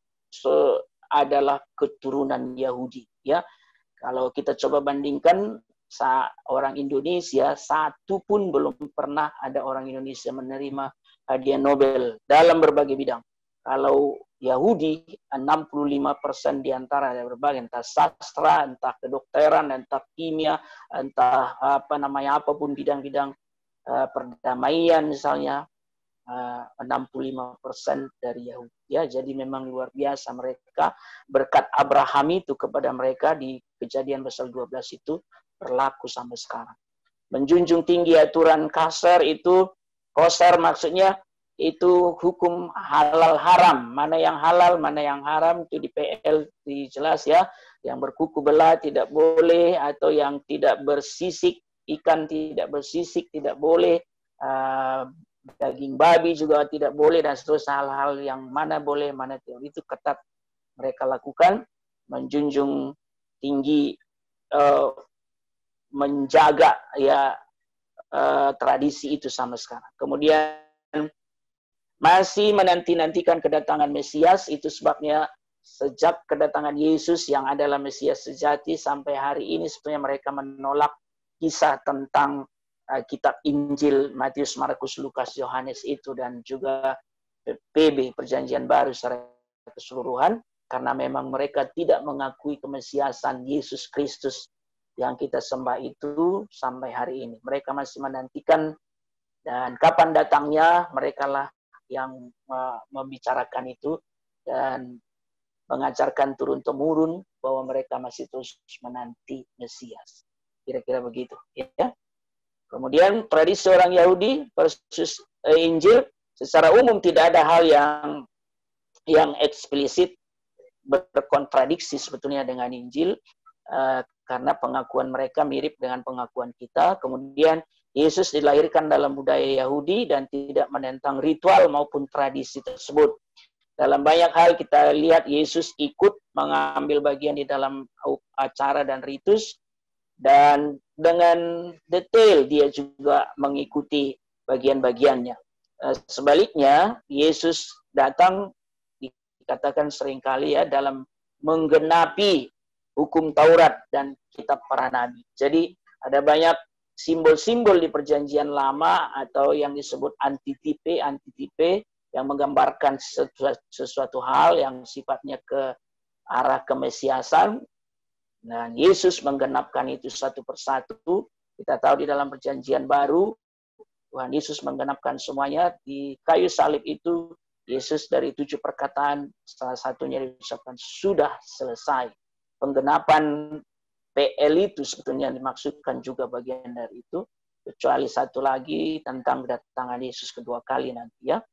adalah keturunan Yahudi ya. Kalau kita coba bandingkan orang Indonesia, satu pun belum pernah ada orang Indonesia menerima hadiah Nobel dalam berbagai bidang. Kalau Yahudi, 65% diantara berbagai, entah sastra, entah kedokteran, entah kimia, entah apapun bidang-bidang perdamaian misalnya, 65% dari Yahudi. Ya, jadi memang luar biasa mereka, berkat Abraham itu kepada mereka di Kejadian pasal 12 itu berlaku sampai sekarang. Menjunjung tinggi aturan kasar itu, kosar maksudnya itu hukum halal haram. Mana yang halal, mana yang haram itu di PL jelas ya. Yang berkuku belah tidak boleh, atau yang tidak bersisik, ikan tidak bersisik tidak boleh, daging babi juga tidak boleh, dan seterusnya. Hal-hal yang mana boleh, mana tidak, itu ketat mereka lakukan, menjunjung tinggi, menjaga ya tradisi itu sampai sekarang. Kemudian masih menanti-nantikan kedatangan Mesias, itu sebabnya sejak kedatangan Yesus yang adalah Mesias sejati sampai hari ini sebetulnya mereka menolak kisah tentang kitab Injil Matius, Markus, Lukas, Yohanes itu, dan juga PB Perjanjian Baru secara keseluruhan, karena memang mereka tidak mengakui kemesiasan Yesus Kristus yang kita sembah itu sampai hari ini. Mereka masih menantikan, dan kapan datangnya mereka lah yang membicarakan itu dan mengajarkan turun-temurun bahwa mereka masih terus menanti Mesias. Kira-kira begitu ya. Kemudian tradisi orang Yahudi versus Injil, secara umum tidak ada hal yang eksplisit berkontradiksi sebetulnya dengan Injil, karena pengakuan mereka mirip dengan pengakuan kita. Kemudian Yesus dilahirkan dalam budaya Yahudi dan tidak menentang ritual maupun tradisi tersebut. Dalam banyak hal kita lihat Yesus ikut mengambil bagian di dalam acara dan ritus, dan dengan detail dia juga mengikuti bagian-bagiannya. Sebaliknya, Yesus datang, dikatakan seringkali ya, dalam menggenapi hukum Taurat dan kitab para nabi. Jadi ada banyak simbol-simbol di Perjanjian Lama atau yang disebut antitipe yang menggambarkan sesuatu hal yang sifatnya ke arah kemesiasan. Nah, Yesus menggenapkan itu satu persatu. Kita tahu di dalam Perjanjian Baru, Tuhan Yesus menggenapkan semuanya. Di kayu salib itu, Yesus dari 7 perkataan, salah satunya diucapkan, sudah selesai. Penggenapan PL itu sebetulnya dimaksudkan juga bagian dari itu, kecuali satu lagi tentang kedatangan Yesus kedua kali nanti ya.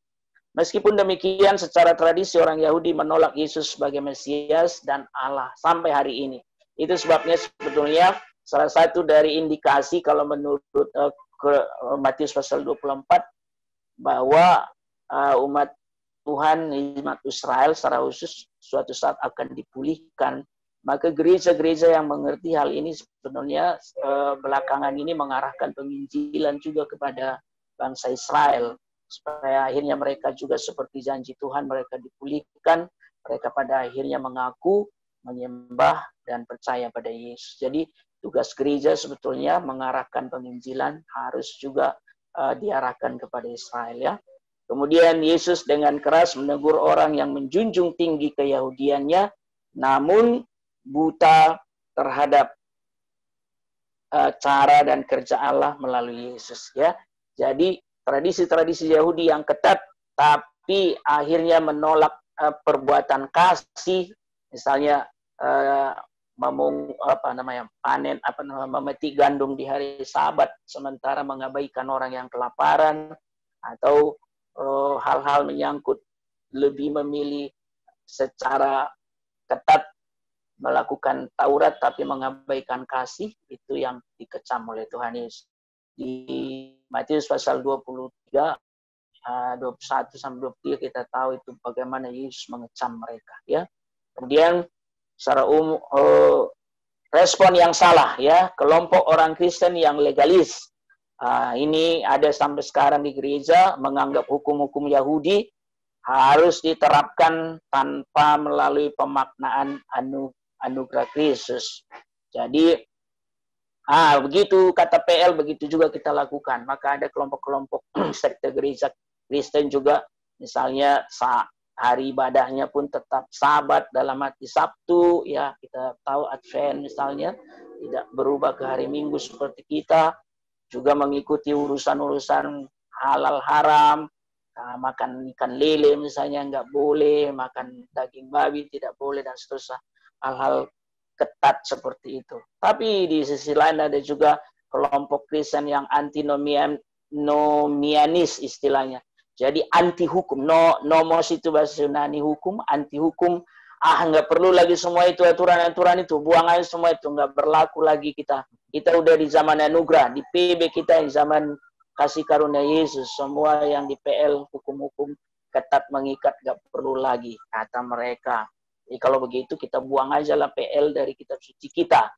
Meskipun demikian, secara tradisi orang Yahudi menolak Yesus sebagai Mesias dan Allah sampai hari ini. Itu sebabnya sebetulnya salah satu dari indikasi kalau menurut Matius pasal 24 bahwa umat Tuhan, umat Israel secara khusus suatu saat akan dipulihkan. Maka gereja-gereja yang mengerti hal ini sebenarnya belakangan ini mengarahkan penginjilan juga kepada bangsa Israel, supaya akhirnya mereka juga seperti janji Tuhan, mereka dipulihkan, mereka pada akhirnya mengaku, menyembah, dan percaya pada Yesus. Jadi tugas gereja sebetulnya mengarahkan penginjilan harus juga diarahkan kepada Israel ya. Kemudian Yesus dengan keras menegur orang yang menjunjung tinggi keyahudiannya, namun buta terhadap cara dan kerja Allah melalui Yesus ya. Jadi tradisi-tradisi Yahudi yang ketat tapi akhirnya menolak perbuatan kasih, misalnya memetik gandum di hari Sabat sementara mengabaikan orang yang kelaparan, atau hal-hal menyangkut lebih memilih secara ketat melakukan Taurat tapi mengabaikan kasih, itu yang dikecam oleh Tuhan Yesus. Di Matius pasal 23 21 sampai 23 kita tahu itu bagaimana Yesus mengecam mereka, ya. Kemudian secara umum respon yang salah, ya, kelompok orang Kristen yang legalis. Ini ada sampai sekarang di gereja, menganggap hukum-hukum Yahudi harus diterapkan tanpa melalui pemaknaan anugerah Kristus. Jadi, begitu kata PL, begitu juga kita lakukan. Maka ada kelompok-kelompok sekte gereja Kristen juga, misalnya hari ibadahnya pun tetap Sabat dalam arti Sabtu, ya, kita tahu Advent misalnya, tidak berubah ke hari Minggu seperti kita, juga mengikuti urusan-urusan halal haram, makan ikan lele misalnya nggak boleh, makan daging babi tidak boleh, dan seterusnya, hal-hal ketat seperti itu. Tapi di sisi lain ada juga kelompok Kristen yang antinomianis istilahnya. Jadi anti hukum, nomos itu bahasa Yunani hukum, anti hukum. Nggak perlu lagi semua itu aturan-aturan itu, buang aja semua itu, nggak berlaku lagi kita. Kita udah di zaman anugerah, di PB kita di zaman kasih karunia Yesus, semua yang di PL hukum-hukum ketat mengikat nggak perlu lagi, kata mereka. Jadi kalau begitu kita buang aja lah PL dari kitab suci kita.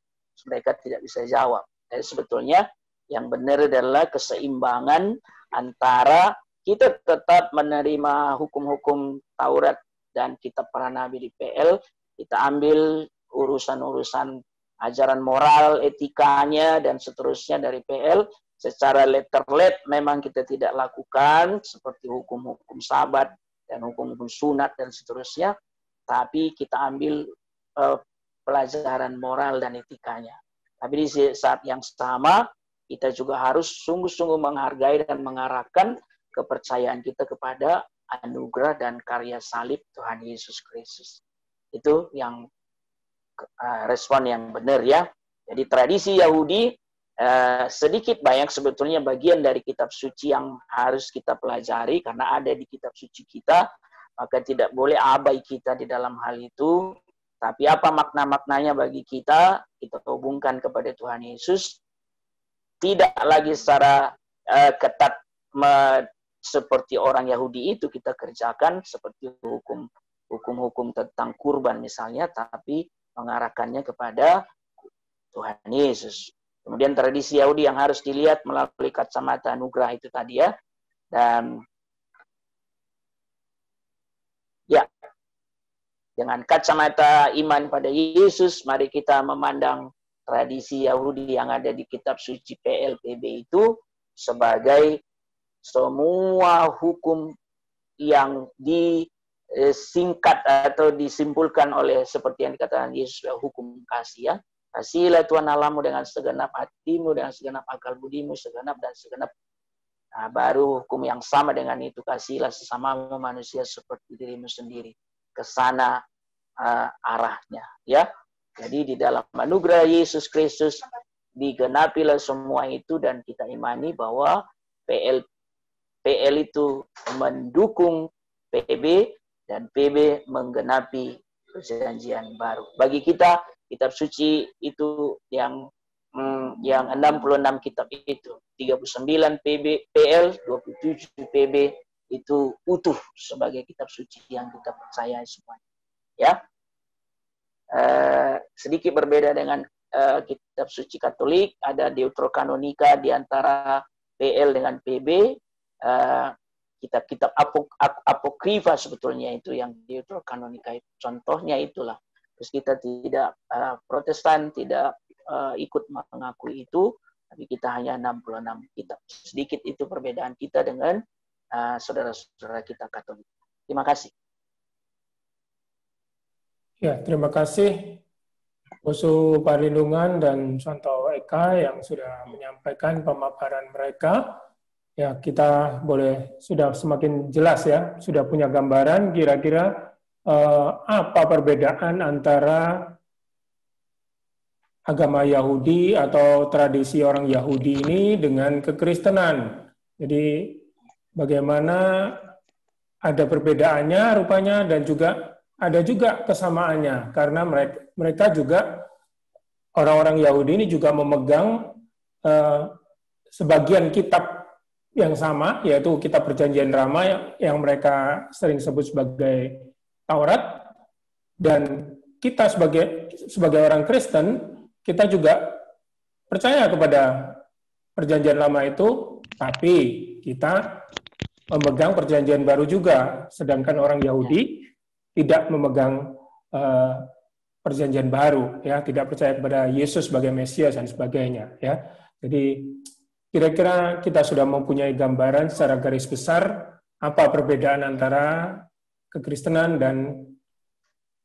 Mereka tidak bisa jawab. Jadi sebetulnya yang benar adalah keseimbangan antara kita tetap menerima hukum-hukum Taurat dan kitab para nabi di PL, kita ambil urusan-urusan ajaran moral, etikanya, dan seterusnya dari PL. Secara letter-let memang kita tidak lakukan, seperti hukum-hukum Sabat dan hukum-hukum sunat dan seterusnya, tapi kita ambil pelajaran moral dan etikanya. Tapi di saat yang sama, kita juga harus sungguh-sungguh menghargai dan mengarahkan kepercayaan kita kepada anugerah dan karya salib Tuhan Yesus Kristus. Itu yang respon yang benar, ya. Jadi tradisi Yahudi sedikit banyak sebetulnya bagian dari kitab suci yang harus kita pelajari karena ada di kitab suci kita, maka tidak boleh abai kita di dalam hal itu. Tapi apa makna-maknanya bagi kita hubungkan kepada Tuhan Yesus. Tidak lagi secara ketat seperti orang Yahudi itu kita kerjakan, seperti hukum-hukum tentang kurban misalnya, tapi mengarahkannya kepada Tuhan Yesus. Kemudian tradisi Yahudi yang harus dilihat melalui kacamata anugerah itu tadi, ya. Dan ya, dengan kacamata iman pada Yesus, mari kita memandang tradisi Yahudi yang ada di kitab suci PLPB itu sebagai semua hukum yang disingkat atau disimpulkan oleh seperti yang dikatakan Yesus, hukum kasih, ya. Kasihilah Tuhan Allahmu dengan segenap hatimu, dengan segenap akal budimu, segenap dan segenap. Baru hukum yang sama dengan itu, kasihilah sesamamu manusia seperti dirimu sendiri. Kesana arahnya, ya. Jadi di dalam anugerah Yesus Kristus digenapilah semua itu, dan kita imani bahwa PL itu mendukung PB dan PB menggenapi perjanjian baru. Bagi kita, kitab suci itu yang 66 kitab itu, 39 PL, 27 PB itu utuh sebagai kitab suci yang kita percaya semuanya. Ya, sedikit berbeda dengan kitab suci Katolik, ada Deuterokanonika di antara PL dengan PB. Kitab-kitab apokrifa sebetulnya itu yang Deuterokanonika itu. Contohnya itulah. Terus kita tidak Protestan tidak ikut mengakui itu, tapi kita hanya 66 kitab. Sedikit itu perbedaan kita dengan saudara-saudara kita Katolik. Terima kasih. Ya, terima kasih Bosu Parlindungan dan Santo Eka yang sudah menyampaikan pemaparan mereka. Ya, kita sudah semakin jelas, ya, sudah punya gambaran kira-kira apa perbedaan antara agama Yahudi atau tradisi orang Yahudi ini dengan kekristenan. Jadi bagaimana ada perbedaannya rupanya dan juga ada juga kesamaannya karena mereka juga orang-orang Yahudi ini juga memegang sebagian kitab yang sama, yaitu kitab Perjanjian Lama yang mereka sering sebut sebagai Taurat, dan kita sebagai orang Kristen, kita juga percaya kepada Perjanjian Lama itu, tapi kita memegang Perjanjian Baru juga, sedangkan orang Yahudi tidak memegang Perjanjian Baru, ya, tidak percaya kepada Yesus sebagai Mesias dan sebagainya, ya. Jadi kira-kira kita sudah mempunyai gambaran secara garis besar apa perbedaan antara kekristenan dan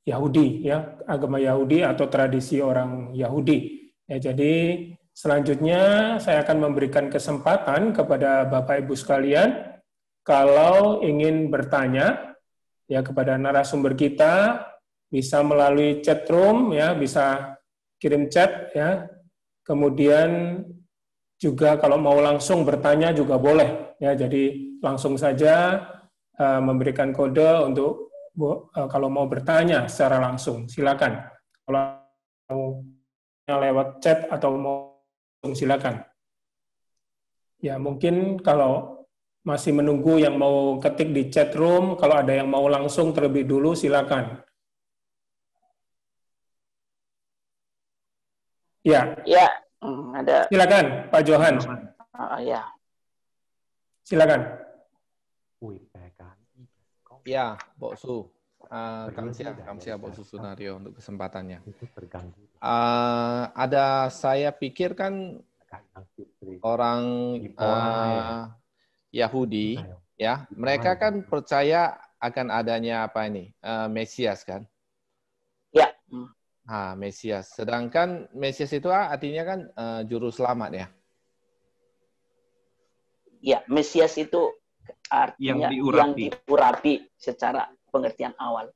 Yahudi, ya, agama Yahudi atau tradisi orang Yahudi. Ya, jadi selanjutnya saya akan memberikan kesempatan kepada Bapak Ibu sekalian kalau ingin bertanya ya kepada narasumber kita, bisa melalui chat room, ya, bisa kirim chat, ya. Kemudian juga kalau mau langsung bertanya juga boleh, ya. Jadi langsung saja memberikan kode untuk kalau mau bertanya secara langsung, silakan. Kalau mau lewat chat atau mau silakan. Ya, mungkin kalau masih menunggu yang mau ketik di chat room, kalau ada yang mau langsung terlebih dulu, silakan. Ya. Ya, ada. Silakan, Pak Johan. Ya. Silakan. Ya, Pak Su. Kamsia Pak Sunario untuk kesempatannya. Saya pikir kan orang Yahudi, ya, mereka kan percaya akan adanya apa ini, Mesias kan? Ya. Mesias. Sedangkan Mesias itu artinya kan juru selamat ya? Ya, Mesias itu artinya yang diurapi secara pengertian awal.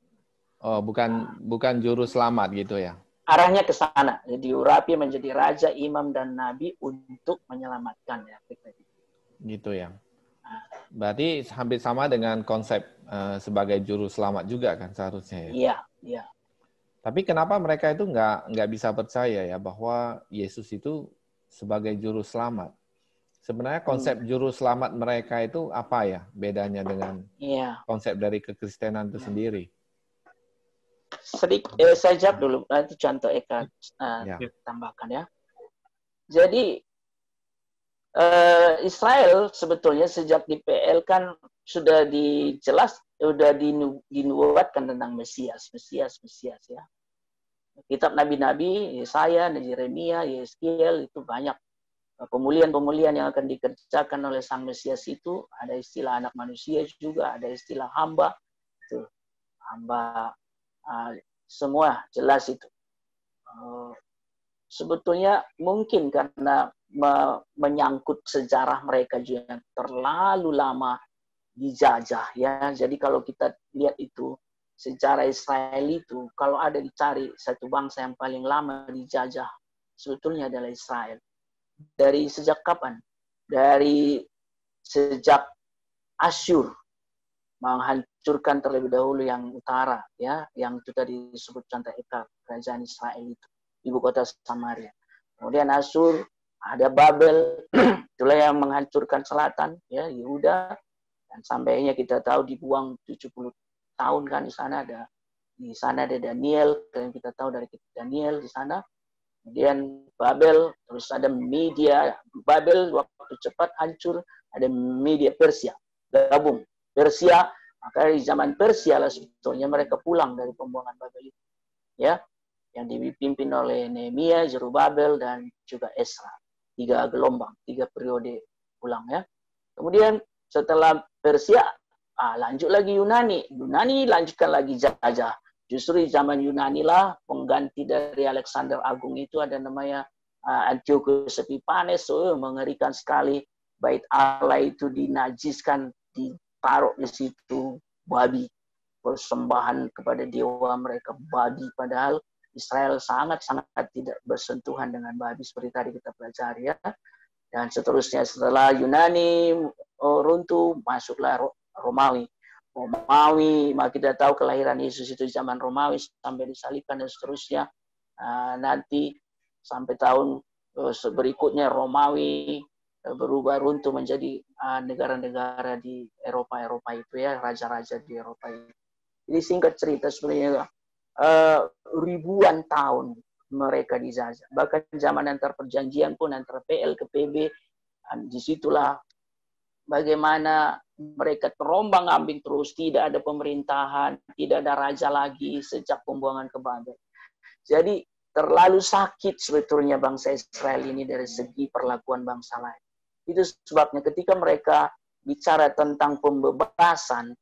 Oh, bukan juru selamat gitu ya? Arahnya ke sana, diurapi menjadi raja, imam, dan nabi untuk menyelamatkan ya. Gitu ya. Berarti hampir sama dengan konsep sebagai juru selamat juga kan seharusnya ya? Iya, iya. Tapi kenapa mereka itu nggak bisa percaya ya bahwa Yesus itu sebagai juru selamat? Sebenarnya konsep juru selamat mereka itu apa ya bedanya dengan konsep dari kekristenan itu sendiri? Saya jawab dulu, nanti contoh Eka tambahkan ya. Jadi Israel sebetulnya sejak di PL kan sudah dinubuatkan tentang Mesias ya. Kitab nabi-nabi, Yesaya, Yeremia, Yeskiel itu banyak pemulihan-pemulihan yang akan dikerjakan oleh Sang Mesias itu. Ada istilah anak manusia juga, ada istilah hamba, itu hamba, semua jelas itu. Sebetulnya mungkin karena menyangkut sejarah mereka juga yang terlalu lama dijajah ya. Jadi kalau kita lihat itu sejarah Israel itu, kalau ada dicari satu bangsa yang paling lama dijajah, sebetulnya adalah Israel. Dari sejak kapan? Dari sejak Asyur menghancurkan terlebih dahulu yang utara, ya, yang itu tadi disebut contoh Eka, kerajaan Israel itu, ibu kota Samaria. Kemudian Asyur, ada Babel, itulah yang menghancurkan selatan, ya, Yehuda, dan sampainya kita tahu dibuang 70 tahun kan di sana ada Daniel, yang kita tahu dari Daniel di sana. Kemudian Babel, terus ada Media, Babel waktu cepat hancur, ada Media Persia, gabung. Persia, maka di zaman Persia lah sebetulnya mereka pulang dari pembuangan Babel itu. Ya, yang dipimpin oleh Nehemia, Zerubabel, dan juga Esra. 3 gelombang, 3 periode pulang ya. Kemudian setelah Persia, lanjut lagi Yunani. Yunani lanjutkan lagi jajah. Justru di zaman Yunani lah pengganti dari Alexander Agung itu ada namanya Antiochus Epiphanes. Mengerikan sekali. Bait Allah itu dinajiskan, ditaruh di situ babi. Persembahan kepada dewa mereka babi. Padahal Israel sangat-sangat tidak bersentuhan dengan babi seperti tadi kita pelajari ya. Dan seterusnya setelah Yunani runtuh, masuklah Romawi. Romawi, maka kita tahu kelahiran Yesus itu zaman Romawi sampai disalibkan dan seterusnya. Nanti sampai tahun berikutnya Romawi berubah runtuh menjadi negara-negara di Eropa itu ya, raja-raja di Eropa itu. Jadi singkat cerita sebenarnya ribuan tahun mereka dijajah. Bahkan zaman antar perjanjian pun antara PL ke PB, disitulah bagaimana mereka terombang-ambing terus, tidak ada pemerintahan, tidak ada raja lagi sejak pembuangan ke Babel. Jadi terlalu sakit sebetulnya bangsa Israel ini dari segi perlakuan bangsa lain. Itu sebabnya ketika mereka bicara tentang pembebasan,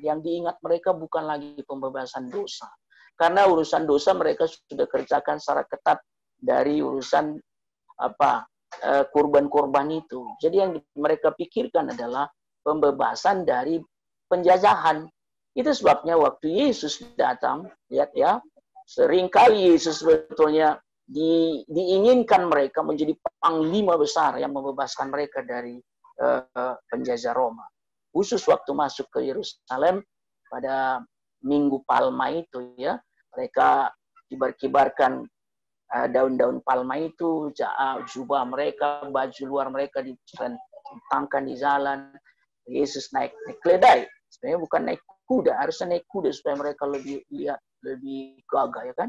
yang diingat mereka bukan lagi pembebasan dosa. Karena urusan dosa mereka sudah kerjakan secara ketat dari urusan kurban-kurban itu. Jadi yang mereka pikirkan adalah pembebasan dari penjajahan. Itu sebabnya waktu Yesus datang, lihat ya, seringkali Yesus sebetulnya diinginkan mereka menjadi panglima besar yang membebaskan mereka dari penjajah Roma. Khusus waktu masuk ke Yerusalem pada Minggu Palma itu ya, mereka kibar-kibarkan daun-daun palma itu, jubah mereka, baju luar mereka ditentangkan di jalan. Yesus naik keledai. Sebenarnya bukan naik kuda, harusnya naik kuda supaya mereka lebih gagah ya kan.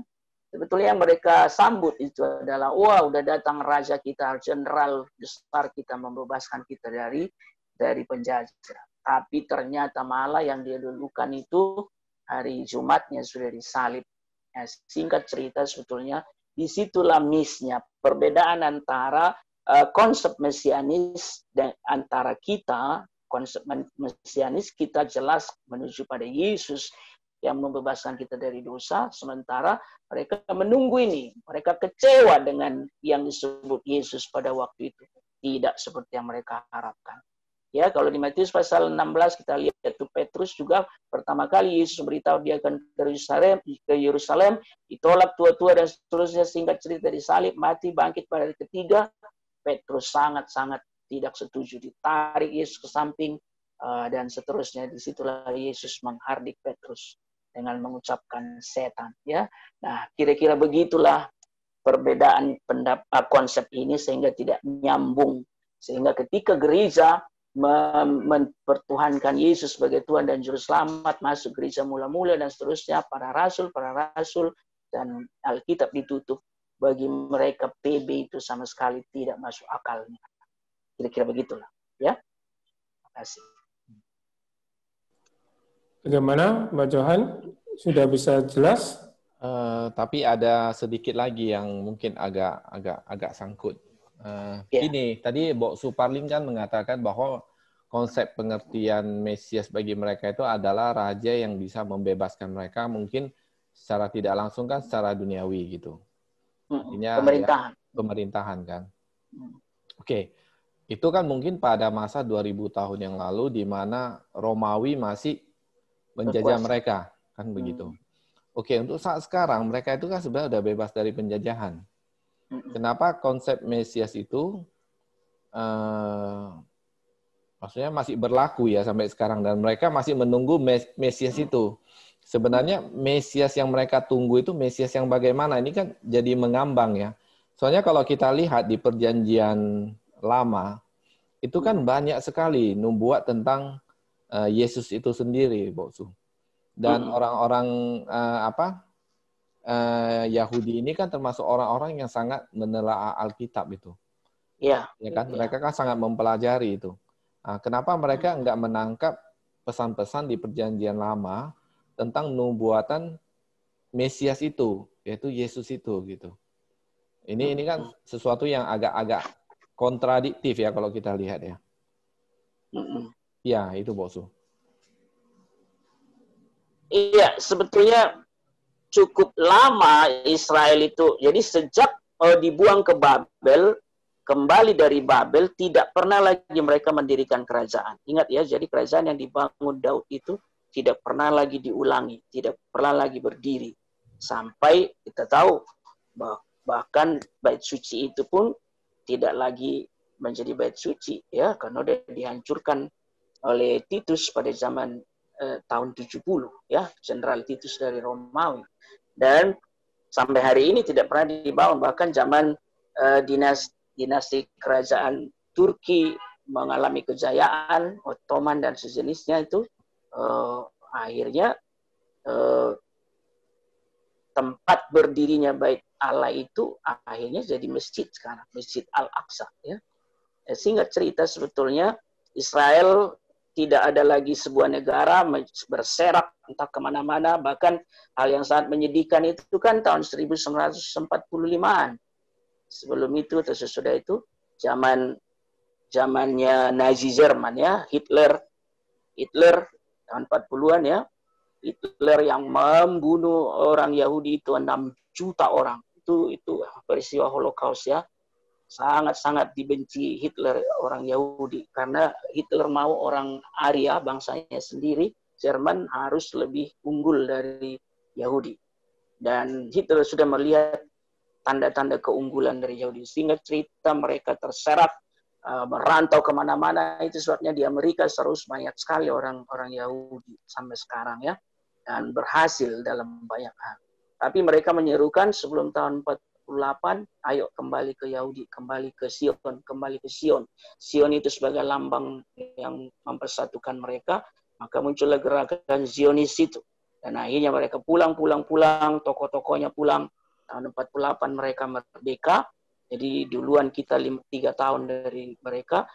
Sebetulnya yang mereka sambut itu adalah, wah udah datang raja kita, jenderal besar kita membebaskan kita dari penjajah. Tapi ternyata malah yang dia dulukan itu hari Jumatnya sudah disalib. Ya, singkat cerita sebetulnya disitulah miss-nya, perbedaan antara konsep mesianis dan antara kita, konsep mesianis kita jelas menuju pada Yesus yang membebaskan kita dari dosa, sementara mereka menunggu ini, mereka kecewa dengan yang disebut Yesus pada waktu itu, tidak seperti yang mereka harapkan. Ya, kalau di Matius pasal 16 kita lihat itu Petrus juga pertama kali Yesus beritahu dia akan ke Yerusalem, ditolak tua-tua dan seterusnya, singkat cerita disalib, mati, bangkit pada hari ketiga. Petrus sangat-sangat tidak setuju, ditarik Yesus ke samping dan seterusnya. Disitulah Yesus menghardik Petrus dengan mengucapkan setan. Ya, nah kira-kira begitulah perbedaan konsep ini sehingga tidak nyambung, sehingga ketika gereja mempertuhankan Yesus sebagai Tuhan dan Juru Selamat, masuk gereja mula-mula dan seterusnya, para rasul dan Alkitab ditutup, bagi mereka PB itu sama sekali tidak masuk akalnya. Kira-kira begitulah, ya. Terima kasih. Bagaimana, Mbak Johan? Sudah bisa jelas? Tapi ada sedikit lagi yang mungkin agak sangkut. Ini tadi Mbok Suparling kan mengatakan bahwa konsep pengertian Mesias bagi mereka itu adalah raja yang bisa membebaskan mereka, mungkin secara tidak langsung kan secara duniawi gitu. Artinya pemerintahan. Ya, pemerintahan kan. Oke. Itu kan mungkin pada masa 2000 tahun yang lalu di mana Romawi masih menjajah mereka, kan begitu. Oke, untuk saat sekarang mereka itu kan sebenarnya sudah bebas dari penjajahan. Kenapa konsep Mesias itu maksudnya masih berlaku ya sampai sekarang dan mereka masih menunggu Mesias itu? Sebenarnya Mesias yang mereka tunggu itu Mesias yang bagaimana? Ini kan jadi mengambang ya. Soalnya kalau kita lihat di perjanjian lama itu kan banyak sekali nubuat tentang Yesus itu sendiri, Boksu. Dan orang-orang Yahudi ini kan termasuk orang-orang yang sangat menelaah Alkitab itu. Iya. Ya kan, mereka kan sangat mempelajari itu. Nah, kenapa mereka enggak menangkap pesan-pesan di perjanjian lama tentang nubuatan Mesias itu, yaitu Yesus itu gitu. Ini kan sesuatu yang agak-agak kontradiktif ya kalau kita lihat ya. Ya, itu Boksu. Iya, sebetulnya cukup lama Israel itu. Jadi sejak dibuang ke Babel, kembali dari Babel, tidak pernah lagi mereka mendirikan kerajaan. Ingat ya, jadi kerajaan yang dibangun Daud itu tidak pernah lagi diulangi, tidak pernah lagi berdiri. sampai kita tahu bahkan bait suci itu pun tidak lagi menjadi bait suci ya, karena sudah dihancurkan oleh Titus pada zaman tahun 70 ya, Jenderal Titus dari Romawi, dan sampai hari ini tidak pernah dibangun. Bahkan zaman dinasti kerajaan Turki mengalami kejayaan, Ottoman dan sejenisnya itu akhirnya tempat berdirinya bait Allah itu akhirnya jadi masjid sekarang, Masjid Al-Aqsa ya. Singkat cerita, sebetulnya Israel tidak ada lagi sebuah negara, berserak entah kemana-mana. Bahkan hal yang sangat menyedihkan itu kan tahun 1945-an. Sebelum itu atau sesudah itu zamannya Nazi Jerman ya, Hitler tahun 40-an ya. Hitler yang membunuh orang Yahudi itu 6 juta orang. Itu peristiwa Holocaust ya. Sangat-sangat dibenci Hitler orang Yahudi, karena Hitler mau orang Arya, bangsanya sendiri, Jerman harus lebih unggul dari Yahudi. Dan Hitler sudah melihat tanda-tanda keunggulan dari Yahudi. Sehingga cerita mereka terserak, merantau kemana-mana. Itu sebabnya di Amerika terus banyak sekali orang Yahudi sampai sekarang ya. Dan berhasil dalam banyak hal. Tapi mereka menyerukan sebelum tahun 48, ayo kembali ke Yahudi, kembali ke Sion, kembali ke Sion. Sion itu sebagai lambang yang mempersatukan mereka, maka muncullah gerakan Zionis itu. Dan akhirnya mereka pulang, tokoh-tokohnya pulang. Tahun 48 mereka merdeka, jadi duluan kita 3 tahun dari mereka,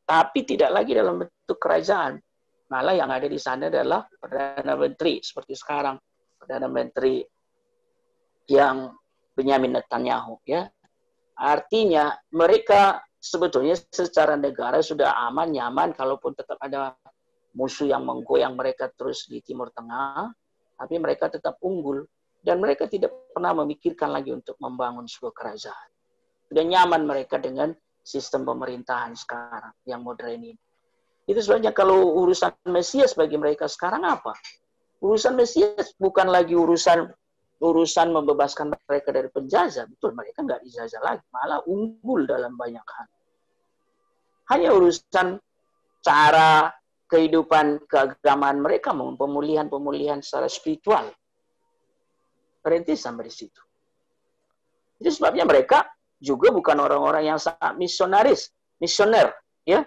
tapi tidak lagi dalam bentuk kerajaan. Malah yang ada di sana adalah Perdana Menteri, seperti sekarang, Perdana Menteri yang Benyamin Netanyahu ya. Artinya mereka sebetulnya secara negara sudah aman, nyaman, kalaupun tetap ada musuh yang menggoyang mereka terus di Timur Tengah, tapi mereka tetap unggul dan mereka tidak pernah memikirkan lagi untuk membangun sebuah kerajaan. Sudah nyaman mereka dengan sistem pemerintahan sekarang yang modern ini. Itu sebabnya kalau urusan Mesias bagi mereka sekarang apa? Urusan Mesias bukan lagi urusan membebaskan mereka dari penjajah. Betul, mereka nggak dijajah lagi. Malah unggul dalam banyak hal. Hanya urusan cara kehidupan keagamaan mereka, pemulihan secara spiritual. Berhenti sampai di situ. Itu sebabnya mereka juga bukan orang-orang yang sangat misioner. Ya.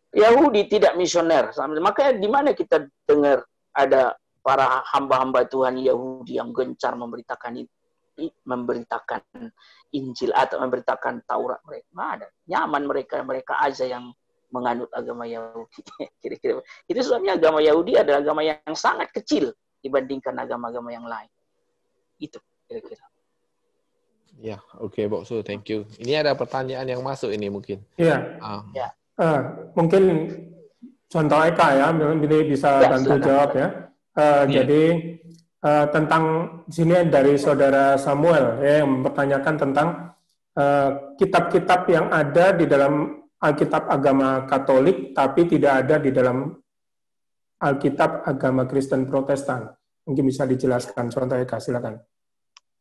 Yahudi tidak misioner. Makanya di mana kita dengar ada para hamba-hamba Tuhan Yahudi yang gencar memberitakan Injil atau memberitakan Taurat mereka. Nggak ada. Nyaman mereka aja yang menganut agama Yahudi. Kira-kira. Itu sebabnya agama Yahudi adalah agama yang sangat kecil dibandingkan agama-agama yang lain. Itu kira-kira. Ya, oke, Boksu, thank you. Ini ada pertanyaan yang masuk ini mungkin. Iya. Ya. Mungkin contoh Eka ya, ini bisa bantu jawab ya. Jadi tentang sini dari saudara Samuel ya, yang mempertanyakan tentang kitab-kitab yang ada di dalam Alkitab agama Katolik tapi tidak ada di dalam Alkitab agama Kristen Protestan. Mungkin bisa dijelaskan contoh Eka, silakan.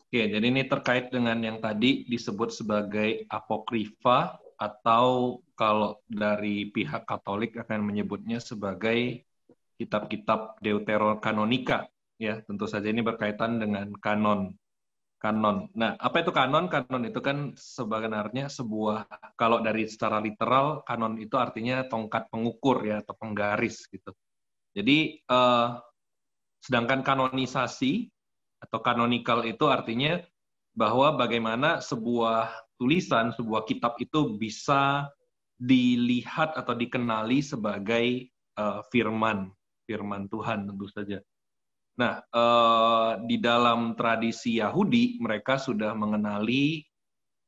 Oke, jadi ini terkait dengan yang tadi disebut sebagai apokrifa, atau kalau dari pihak Katolik akan menyebutnya sebagai kitab-kitab Deuterokanonika. Ya, tentu saja ini berkaitan dengan kanon. Nah, apa itu kanon? Kanon itu kan sebenarnya sebuah, kalau dari secara literal, kanon itu artinya tongkat pengukur ya, atau penggaris gitu. Jadi, sedangkan kanonisasi atau kanonikal itu artinya bahwa bagaimana sebuah tulisan, sebuah kitab itu bisa dilihat atau dikenali sebagai firman Tuhan tentu saja. Nah, di dalam tradisi Yahudi, mereka sudah mengenali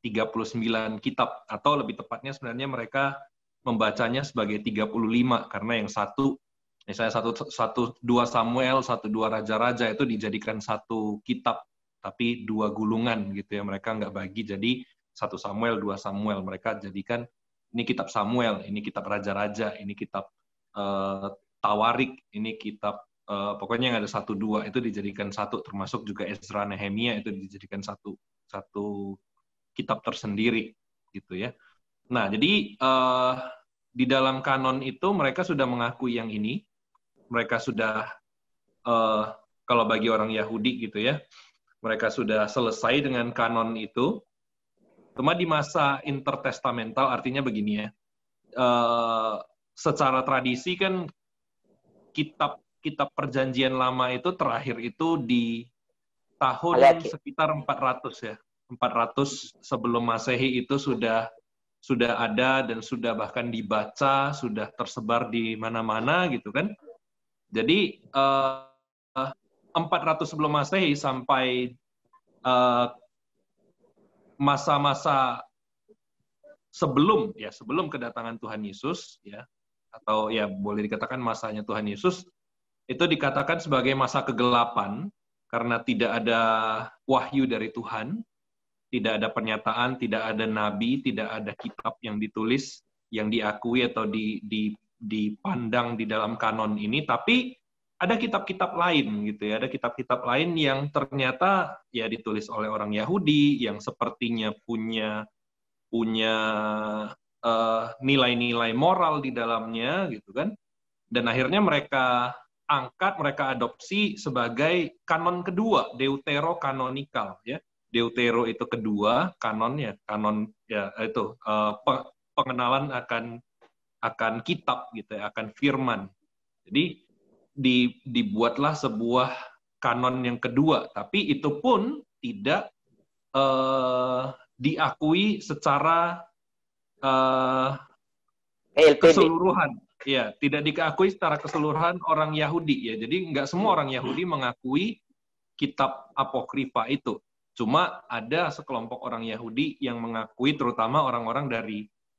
39 kitab, atau lebih tepatnya sebenarnya mereka membacanya sebagai 35, karena yang satu, misalnya 2 Samuel, 2 Raja-Raja itu dijadikan satu kitab, tapi 2 gulungan gitu ya, mereka nggak bagi jadi 1 Samuel, 2 Samuel, mereka jadikan ini kitab Samuel, ini kitab Raja-Raja, ini kitab Tawarik, ini kitab pokoknya yang ada 1-2 itu dijadikan satu, termasuk juga Ezra Nehemia itu dijadikan satu kitab tersendiri gitu ya. Nah, jadi di dalam kanon itu mereka sudah mengakui yang ini, mereka sudah kalau bagi orang Yahudi gitu ya, mereka sudah selesai dengan kanon itu. Cuma di masa intertestamental artinya begini ya, secara tradisi kan kitab perjanjian lama itu terakhir itu di tahun sekitar 400 ya. 400 sebelum Masehi itu sudah ada dan sudah bahkan dibaca, sudah tersebar di mana-mana gitu kan. Jadi 400 sebelum Masehi sampai masa-masa sebelum kedatangan Tuhan Yesus ya, atau ya boleh dikatakan masanya Tuhan Yesus, itu dikatakan sebagai masa kegelapan karena tidak ada wahyu dari Tuhan, tidak ada pernyataan, tidak ada nabi, tidak ada kitab yang ditulis, yang diakui atau dipandang di dalam kanon ini, tapi ada kitab-kitab lain gitu ya, ada kitab-kitab lain yang ternyata ya ditulis oleh orang Yahudi yang sepertinya punya nilai-nilai moral di dalamnya gitu kan, dan akhirnya mereka adopsi sebagai kanon kedua, deuterokanonikal ya. Deutero itu kedua, kanon ya itu pengenalan akan kitab gitu ya, akan firman. Jadi dibuatlah sebuah kanon yang kedua, tapi itu pun tidak diakui secara keseluruhan. Ya, tidak diakui secara keseluruhan orang Yahudi ya. Jadi nggak semua orang Yahudi mengakui kitab apokrifa itu. Cuma ada sekelompok orang Yahudi yang mengakui, terutama orang-orang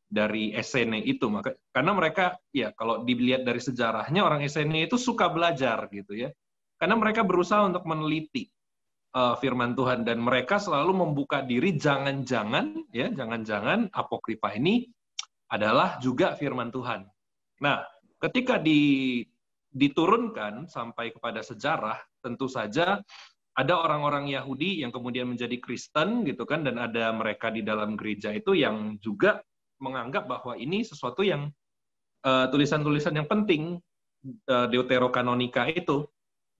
dari Essene itu. Karena mereka ya kalau dilihat dari sejarahnya, orang Essene itu suka belajar gitu ya. Karena mereka berusaha untuk meneliti firman Tuhan, dan mereka selalu membuka diri, jangan-jangan apokrifa ini adalah juga firman Tuhan. Nah, ketika diturunkan sampai kepada sejarah, tentu saja ada orang-orang Yahudi yang kemudian menjadi Kristen gitu kan, dan ada mereka di dalam gereja itu yang juga menganggap bahwa ini sesuatu yang tulisan-tulisan yang penting, deuterokanonika itu.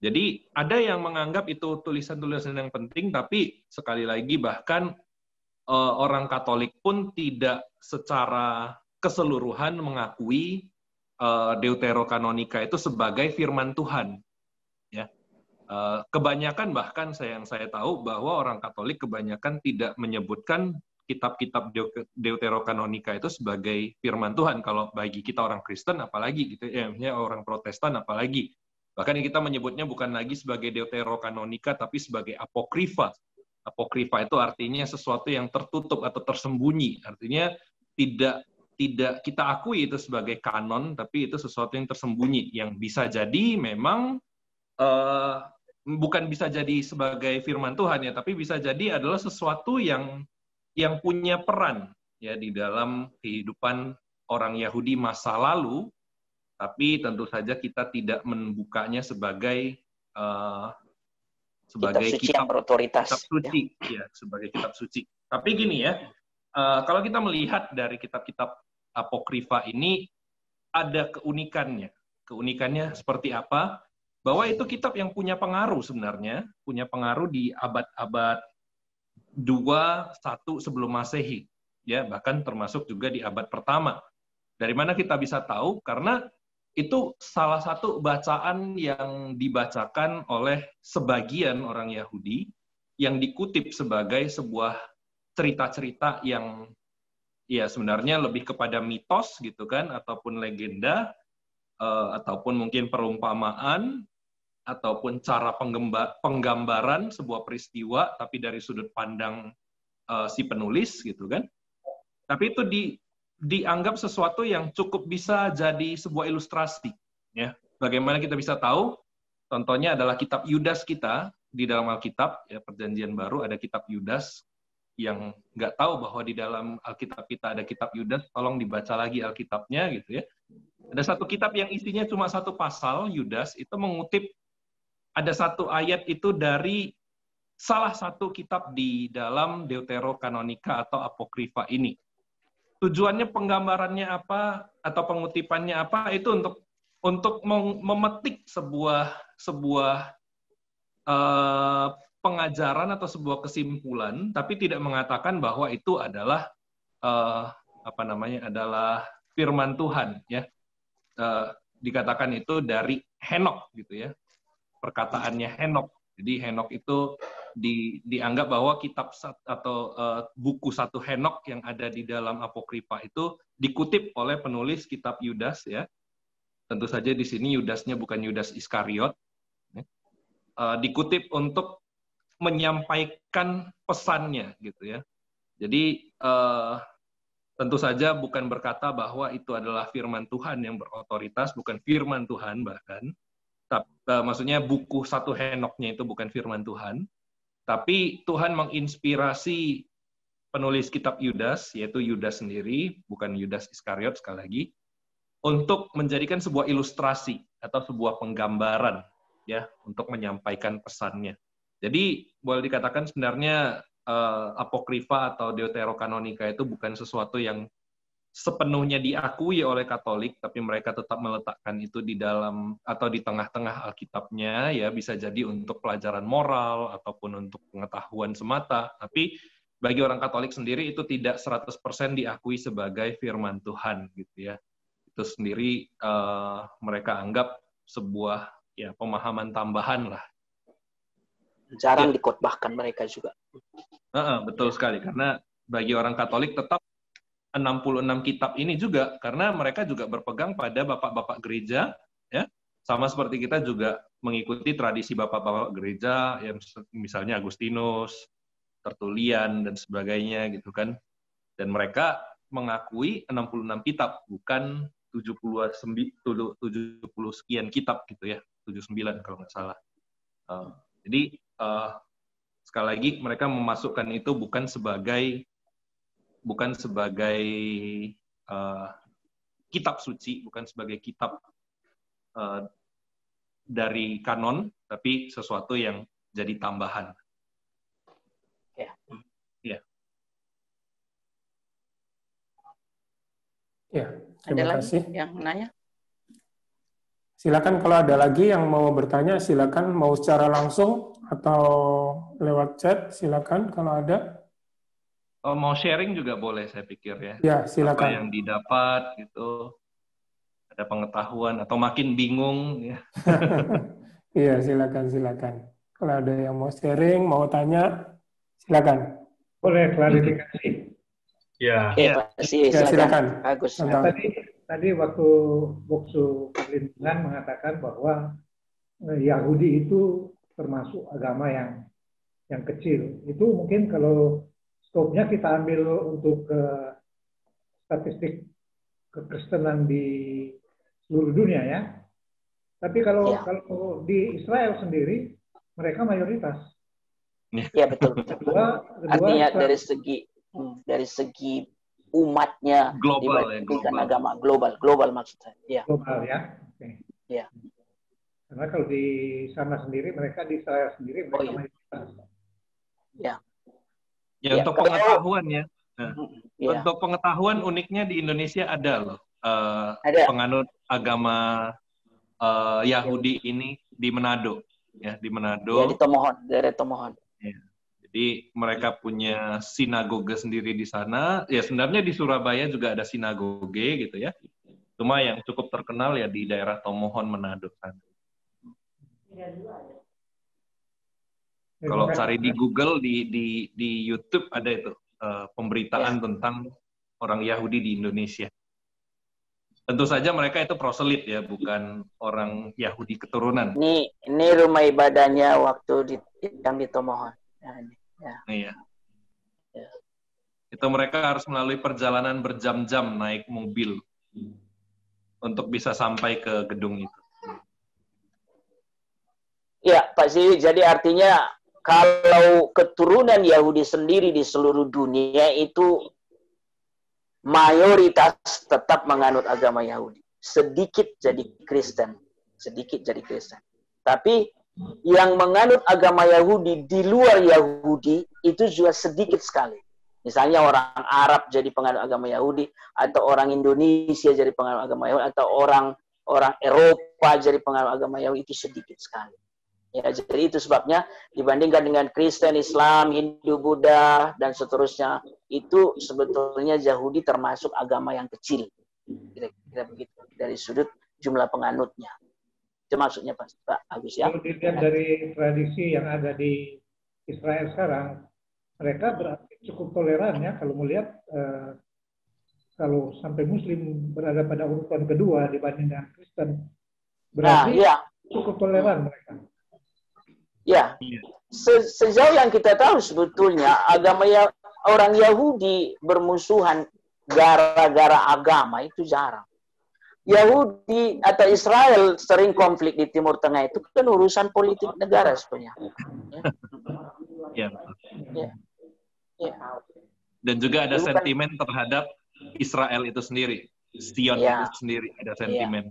Jadi ada yang menganggap itu tulisan-tulisan yang penting, tapi sekali lagi bahkan orang Katolik pun tidak secara keseluruhan mengakui deuterokanonika itu sebagai firman Tuhan. Ya, kebanyakan bahkan yang saya tahu bahwa orang Katolik kebanyakan tidak menyebutkan kitab-kitab deuterokanonika itu sebagai firman Tuhan. Kalau bagi kita orang Kristen apalagi gitu ya, orang Protestan apalagi. Bahkan kita menyebutnya bukan lagi sebagai deuterokanonika tapi sebagai apokrifa. Apokrifa itu artinya sesuatu yang tertutup atau tersembunyi. Artinya tidak kita akui itu sebagai kanon, tapi itu sesuatu yang tersembunyi, yang bisa jadi memang bukan bisa jadi sebagai firman Tuhan ya, tapi bisa jadi adalah sesuatu yang punya peran ya di dalam kehidupan orang Yahudi masa lalu, tapi tentu saja kita tidak membukanya sebagai kitab berotoritas, kitab suci ya, sebagai kitab suci. Tapi gini ya, kalau kita melihat dari kitab-kitab apokrifa ini ada keunikannya. Keunikannya seperti apa? Bahwa itu kitab yang punya pengaruh sebenarnya, punya pengaruh di abad-abad 2-1 sebelum Masehi, ya, bahkan termasuk juga di abad pertama. Dari mana kita bisa tahu? Karena itu salah satu bacaan yang dibacakan oleh sebagian orang Yahudi yang dikutip sebagai sebuah cerita-cerita yang ya sebenarnya lebih kepada mitos gitu kan, ataupun legenda, ataupun mungkin perumpamaan, ataupun cara penggambaran sebuah peristiwa, tapi dari sudut pandang si penulis gitu kan. Tapi itu dianggap sesuatu yang cukup bisa jadi sebuah ilustrasi. Ya, bagaimana kita bisa tahu? Contohnya adalah kitab Yudas kita di dalam Alkitab, ya, Perjanjian Baru ada kitab Yudas. Yang nggak tahu bahwa di dalam Alkitab kita ada kitab Yudas, tolong dibaca lagi Alkitabnya gitu ya. Ada satu kitab yang isinya cuma satu pasal, Yudas, itu mengutip ada satu ayat itu dari salah satu kitab di dalam Deuterokanonika atau Apokrifa ini. Tujuannya, penggambarannya apa atau pengutipannya apa, itu untuk memetik sebuah pengajaran atau sebuah kesimpulan, tapi tidak mengatakan bahwa itu adalah adalah firman Tuhan, ya. Dikatakan itu dari Henok, gitu ya, perkataannya Henok. Jadi Henok itu dianggap bahwa kitab atau buku satu Henok yang ada di dalam Apokrifa itu dikutip oleh penulis kitab Yudas, ya. Tentu saja di sini Yudasnya bukan Yudas Iskariot. Dikutip untuk menyampaikan pesannya, gitu ya. Jadi tentu saja bukan berkata bahwa itu adalah firman Tuhan yang berotoritas, bukan firman Tuhan bahkan. Maksudnya buku satu Henoknya itu bukan firman Tuhan, tapi Tuhan menginspirasi penulis kitab Yudas, yaitu Yudas sendiri, bukan Yudas Iskariot sekali lagi, untuk menjadikan sebuah ilustrasi atau sebuah penggambaran, ya, untuk menyampaikan pesannya. Jadi boleh dikatakan sebenarnya Apokrifa atau Deuterokanonika itu bukan sesuatu yang sepenuhnya diakui oleh Katolik, tapi mereka tetap meletakkan itu di dalam atau di tengah-tengah Alkitabnya, ya, bisa jadi untuk pelajaran moral ataupun untuk pengetahuan semata. Tapi bagi orang Katolik sendiri itu tidak 100% diakui sebagai firman Tuhan, gitu ya. Itu sendiri mereka anggap sebuah, ya, pemahaman tambahan lah. Jarang dikotbahkan mereka juga. Betul sekali, karena bagi orang Katolik tetap 66 kitab ini juga, karena mereka juga berpegang pada bapak-bapak gereja, ya, sama seperti kita juga mengikuti tradisi bapak-bapak gereja, yang misalnya Agustinus, Tertullian, dan sebagainya, gitu kan. Dan mereka mengakui 66 kitab, bukan 70 sekian kitab, gitu ya, 79 kalau nggak salah. Jadi sekali lagi mereka memasukkan itu bukan sebagai kitab suci, bukan sebagai kitab dari kanon, tapi sesuatu yang jadi tambahan. Ya. Ya, terima kasih. Yang nanya? Silakan kalau ada lagi yang mau bertanya, silakan, mau secara langsung atau lewat chat, silakan kalau ada. Mau sharing juga boleh, saya pikir, ya. Ya, silakan. Apa yang didapat, gitu. Ada pengetahuan atau makin bingung, ya. Iya, silakan. Kalau ada yang mau sharing, mau tanya, silakan. Boleh klarifikasi? Ya. Silakan. Bagus. Tadi waktu Boksu Perlindungan mengatakan bahwa Yahudi itu termasuk agama yang kecil. Itu mungkin kalau skopnya kita ambil untuk statistik kekristenan di seluruh dunia, ya. Tapi kalau di Israel sendiri mereka mayoritas. Ya, betul. Artinya dari segi umatnya dibandingkan agama global maksudnya. Ya. Global, ya. Okay. Ya. Karena kalau di sana sendiri, mereka di Israel sendiri mereka mayoritas. Ya. Ya, untuk pengetahuan, ya. Nah, untuk pengetahuan, uniknya di Indonesia ada loh penganut agama Yahudi ini di Manado, ya, di Manado. Ya, di Tomohon, daerah Tomohon. Ya. Jadi mereka punya sinagoge sendiri di sana. Ya, sebenarnya di Surabaya juga ada sinagoge, gitu ya. Cuma yang cukup terkenal ya di daerah Tomohon, Manado sana. Kalau cari di Google, di YouTube ada itu pemberitaan tentang orang Yahudi di Indonesia. Tentu saja mereka itu proselit, ya, bukan orang Yahudi keturunan. Ini rumah ibadahnya waktu yang di Tomohon. Iya. Itu mereka harus melalui perjalanan berjam-jam naik mobil untuk bisa sampai ke gedung itu. Ya, Pak Siwi, jadi artinya kalau keturunan Yahudi sendiri di seluruh dunia itu mayoritas tetap menganut agama Yahudi. Sedikit jadi Kristen. Tapi yang menganut agama Yahudi di luar Yahudi itu juga sedikit sekali. Misalnya orang Arab jadi penganut agama Yahudi, atau orang Indonesia jadi penganut agama Yahudi, atau orang Eropa jadi penganut agama Yahudi, itu sedikit sekali. Ya, jadi itu sebabnya dibandingkan dengan Kristen, Islam, Hindu, Buddha, dan seterusnya, itu sebetulnya Yahudi termasuk agama yang kecil. Kira-kira begitu dari sudut jumlah penganutnya. Itu maksudnya Pak Agus ya. Kalau dilihat dari tradisi yang ada di Israel sekarang, mereka berarti cukup toleran ya kalau melihat kalau sampai Muslim berada pada urutan kedua dibanding dengan Kristen, berarti cukup toleran mereka. Ya, sejauh yang kita tahu sebetulnya agama orang Yahudi bermusuhan gara-gara agama itu jarang. Yahudi atau Israel sering konflik di Timur Tengah itu kan urusan politik negara sebenarnya. Ya. Ya. Ya. Dan juga ada sentimen terhadap Israel itu sendiri, Sion itu sendiri ada sentimen.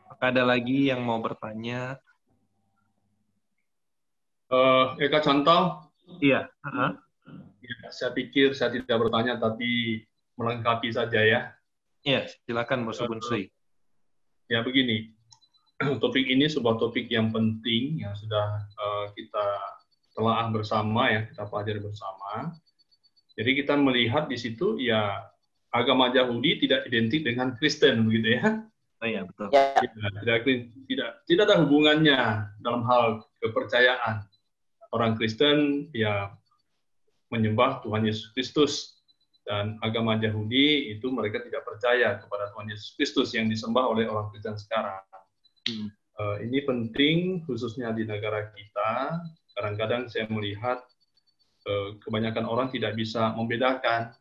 Apakah ada lagi yang mau bertanya? Eka contoh? Iya. Ya, saya pikir saya tidak bertanya, tapi melengkapi saja ya. Iya, silakan Bos Bunsui. Ya begini, topik ini sebuah topik yang penting yang sudah kita telaah bersama, yang kita pelajari bersama. Jadi kita melihat di situ ya agama Yahudi tidak identik dengan Kristen, begitu ya. Oh iya, betul. Tidak ada hubungannya dalam hal kepercayaan. Orang Kristen ya menyembah Tuhan Yesus Kristus, dan agama Yahudi itu mereka tidak percaya kepada Tuhan Yesus Kristus yang disembah oleh orang Kristen sekarang. Ini penting khususnya di negara kita. Kadang-kadang saya melihat kebanyakan orang tidak bisa membedakan,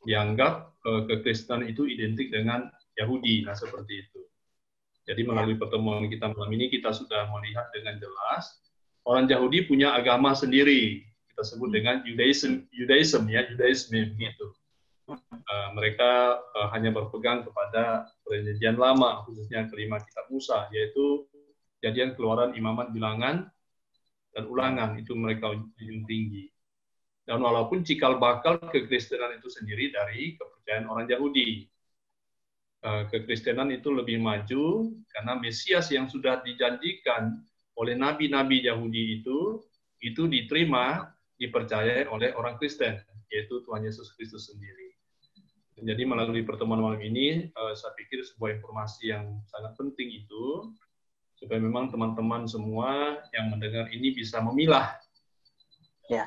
dianggap kekristenan itu identik dengan Yahudi, nah seperti itu. Jadi melalui pertemuan kita malam ini kita sudah melihat dengan jelas orang Yahudi punya agama sendiri, kita sebut dengan Judaism gitu. Mereka hanya berpegang kepada perjanjian lama, khususnya kelima kitab Musa, yaitu Kejadian, Keluaran, Imamat, Bilangan, dan Ulangan, itu mereka junjung tinggi. Dan walaupun cikal bakal kekristenan itu sendiri dari kepercayaan orang Yahudi, kekristenan itu lebih maju karena Mesias yang sudah dijanjikan oleh nabi-nabi Yahudi itu diterima, dipercayai oleh orang Kristen, yaitu Tuhan Yesus Kristus sendiri. Jadi melalui pertemuan malam ini, saya pikir sebuah informasi yang sangat penting itu, supaya memang teman-teman semua yang mendengar ini bisa memilah.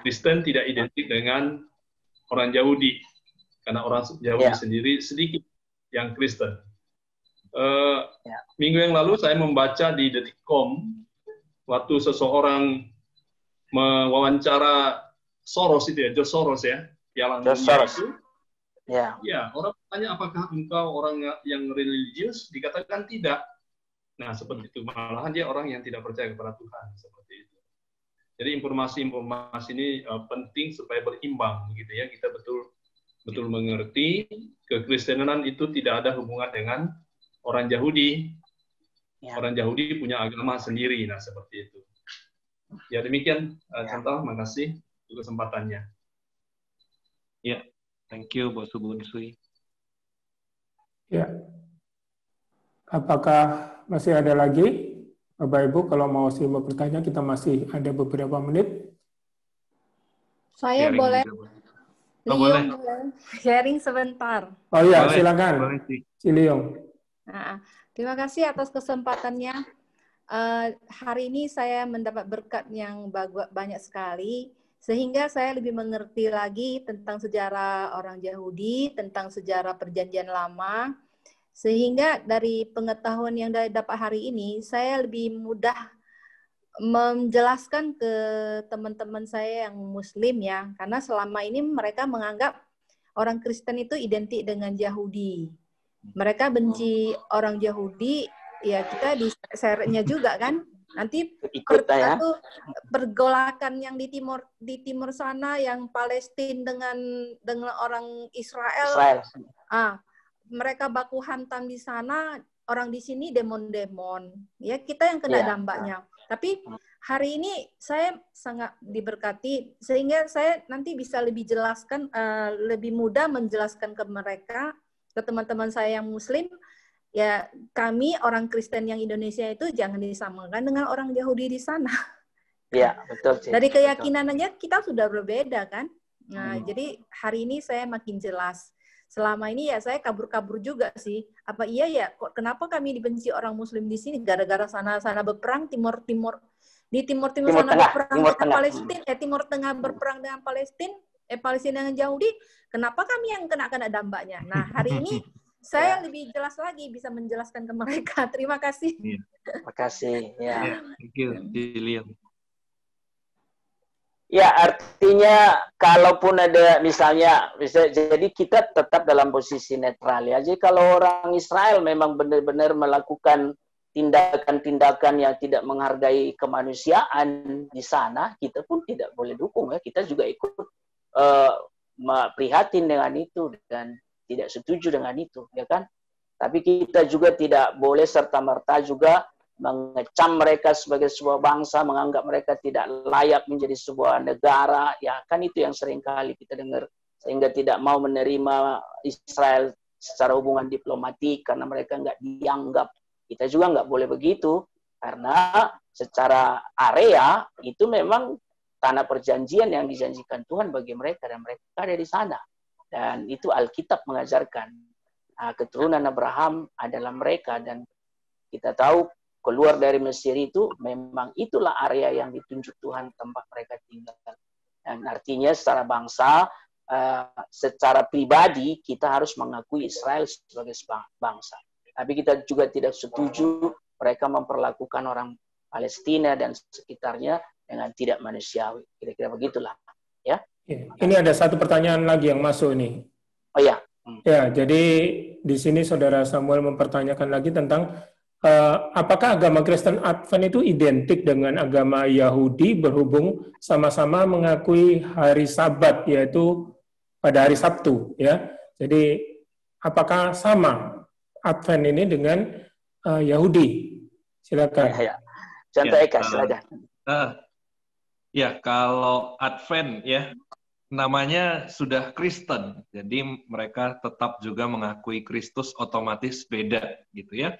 Kristen tidak identik dengan orang Yahudi, karena orang Yahudi sendiri sedikit yang Kristen. Minggu yang lalu saya membaca di Detik.com, waktu seseorang mewawancara Soros itu ya, George Soros ya, Piala Dunia itu. Ya, orang tanya apakah engkau orang yang religius, dikatakan tidak. Nah, seperti itu. Malahan dia orang yang tidak percaya kepada Tuhan, seperti itu. Jadi informasi-informasi ini penting supaya berimbang, gitu ya. Kita betul mengerti kekristenan itu tidak ada hubungan dengan orang Yahudi. Orang Yahudi punya agama sendiri, nah seperti itu. Ya demikian contoh, makasih untuk kesempatannya. Ya, thank you Bos Bunsui. Ya. Apakah masih ada lagi? Bapak Ibu, kalau mau bertanya, kita masih ada beberapa menit. Saya boleh boleh sharing sebentar. Oh iya, silakan. Ciliung. Nah, terima kasih atas kesempatannya. Hari ini saya mendapat berkat yang banyak sekali, sehingga saya lebih mengerti lagi tentang sejarah orang Yahudi, tentang sejarah Perjanjian Lama, sehingga dari pengetahuan yang dapat hari ini, saya lebih mudah menjelaskan ke teman-teman saya yang Muslim ya, karena selama ini mereka menganggap orang Kristen itu identik dengan Yahudi. Mereka benci orang Yahudi, ya kita diseretnya juga kan. Nanti pergolakan yang di timur sana, yang Palestina dengan orang Israel. mereka baku hantam di sana, orang di sini demon-demon. Ya, kita yang kena dampaknya. Tapi hari ini saya sangat diberkati sehingga saya nanti bisa lebih jelaskan, lebih mudah menjelaskan ke mereka, ke teman-teman saya yang Muslim, ya kami orang Kristen yang Indonesia itu jangan disamakan dengan orang Yahudi di sana. Iya, betul sih. Dari keyakinan aja kita sudah berbeda kan. Nah, jadi hari ini saya makin jelas. Selama ini ya saya kabur-kabur juga sih. Apa iya ya, kok kenapa kami dibenci orang Muslim di sini gara-gara sana berperang, Timur sana berperang dengan Palestina, Timur Tengah berperang dengan Palestina, Palestina dengan Yahudi, kenapa kami yang kena dampaknya? Nah, hari ini saya lebih jelas lagi bisa menjelaskan ke mereka. Terima kasih. Terima kasih. Ya. Thank you, Lilian. Ya, artinya kalaupun ada misalnya, jadi kita tetap dalam posisi netral ya. Jadi kalau orang Israel memang benar-benar melakukan tindakan-tindakan yang tidak menghargai kemanusiaan di sana, kita pun tidak boleh dukung ya. Kita juga ikut prihatin dengan itu dan tidak setuju dengan itu, ya kan? Tapi kita juga tidak boleh serta-merta juga mengecam mereka sebagai sebuah bangsa, menganggap mereka tidak layak menjadi sebuah negara, ya kan itu yang seringkali kita dengar, sehingga tidak mau menerima Israel secara hubungan diplomatik karena mereka nggak dianggap. Kita juga nggak boleh begitu, karena secara area itu memang tanah perjanjian yang dijanjikan Tuhan bagi mereka, dan mereka ada di sana. Dan itu Alkitab mengajarkan. Nah, keturunan Abraham adalah mereka, dan kita tahu keluar dari Mesir itu memang itulah area yang ditunjuk Tuhan tempat mereka tinggal. Dan artinya secara bangsa, secara pribadi kita harus mengakui Israel sebagai bangsa. Tapi kita juga tidak setuju mereka memperlakukan orang Palestina dan sekitarnya dengan tidak manusiawi. Kira-kira begitulah. Ya. Ini ada satu pertanyaan lagi yang masuk nih. Oh ya. Ya, jadi di sini Saudara Samuel mempertanyakan lagi tentang apakah agama Kristen Advent itu identik dengan agama Yahudi berhubung sama-sama mengakui hari Sabat, yaitu pada hari Sabtu, ya. Jadi apakah sama Advent ini dengan Yahudi? Silakan. Ya. Contoh Eka, silakan. Ya, kalau Advent ya namanya sudah Kristen, jadi mereka tetap juga mengakui Kristus, otomatis beda gitu ya.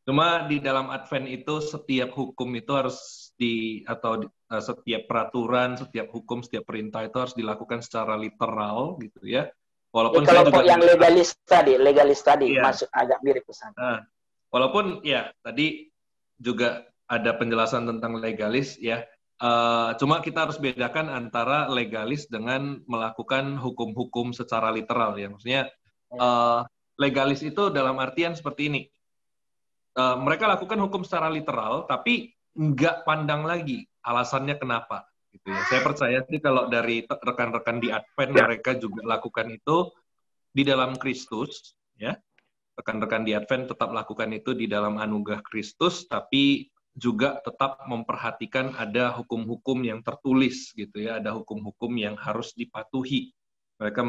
Cuma di dalam Advent itu setiap hukum itu harus setiap peraturan, setiap hukum, setiap perintah itu harus dilakukan secara literal gitu ya. Walaupun kalau saya juga yang legalis tadi iya, masuk agak mirip ke sana. Walaupun ya tadi juga ada penjelasan tentang legalis ya. Cuma kita harus bedakan antara legalis dengan melakukan hukum-hukum secara literal ya. Maksudnya legalis itu dalam artian seperti ini. Mereka lakukan hukum secara literal, tapi nggak pandang lagi alasannya kenapa. Gitu ya. Saya percaya sih kalau dari rekan-rekan di Advent mereka juga lakukan itu di dalam Kristus, ya. Rekan-rekan di Advent tetap lakukan itu di dalam anugerah Kristus, tapi juga tetap memperhatikan ada hukum-hukum yang tertulis, gitu ya. Ada hukum-hukum yang harus dipatuhi. Mereka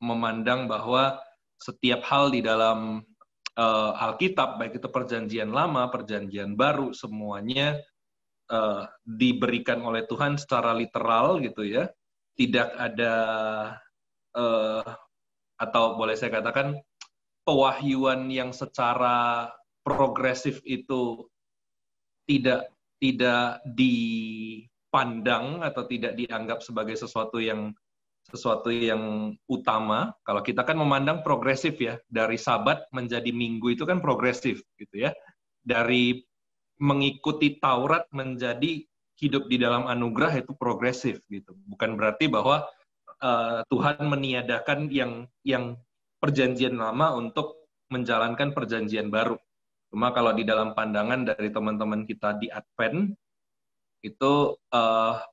memandang bahwa setiap hal di dalam Alkitab, baik itu perjanjian lama, perjanjian baru, semuanya diberikan oleh Tuhan secara literal gitu ya. Tidak ada atau boleh saya katakan pewahyuan yang secara progresif itu tidak dipandang atau tidak dianggap sebagai sesuatu yang utama. Kalau kita kan memandang progresif ya, dari Sabat menjadi Minggu itu kan progresif gitu ya. Dari mengikuti Taurat menjadi hidup di dalam anugerah itu progresif gitu. Bukan berarti bahwa Tuhan meniadakan yang perjanjian lama untuk menjalankan perjanjian baru. Cuma kalau di dalam pandangan dari teman-teman kita di Advent itu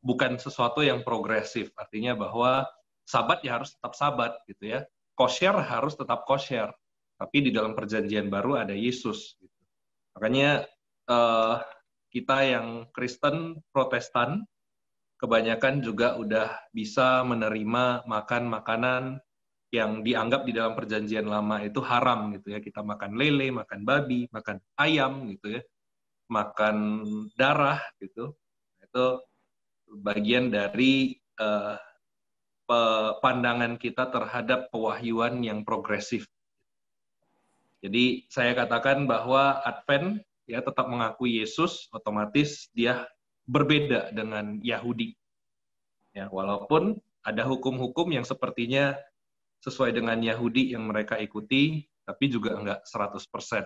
bukan sesuatu yang progresif. Artinya bahwa Sabat ya harus tetap Sabat gitu ya. Kosher harus tetap kosher. Tapi di dalam perjanjian baru ada Yesus. Gitu. Makanya kita yang Kristen Protestan kebanyakan juga udah bisa menerima makan makanan yang dianggap di dalam perjanjian lama itu haram gitu ya. Kita makan lele, makan babi, makan ayam gitu ya, makan darah gitu. Itu bagian dari pandangan kita terhadap pewahyuan yang progresif. Jadi saya katakan bahwa Advent ya tetap mengakui Yesus, otomatis dia berbeda dengan Yahudi. Ya, walaupun ada hukum-hukum yang sepertinya sesuai dengan Yahudi yang mereka ikuti, tapi juga enggak 100%.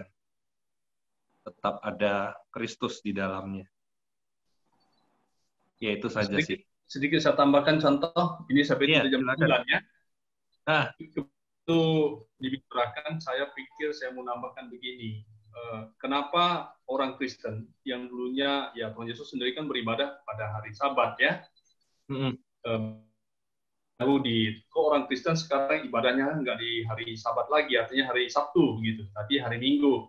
Tetap ada Kristus di dalamnya. Ya itu saja sih. Sedikit saya tambahkan contoh, ini sampai jam 9 ya. Nah, itu dibicarakan, saya pikir saya mau nambahkan begini. Kenapa orang Kristen yang dulunya, ya Tuhan Yesus sendiri kan beribadah pada hari Sabat ya. Yahudi, kok orang Kristen sekarang ibadahnya nggak di hari Sabat lagi, artinya hari Sabtu gitu, tadi hari Minggu.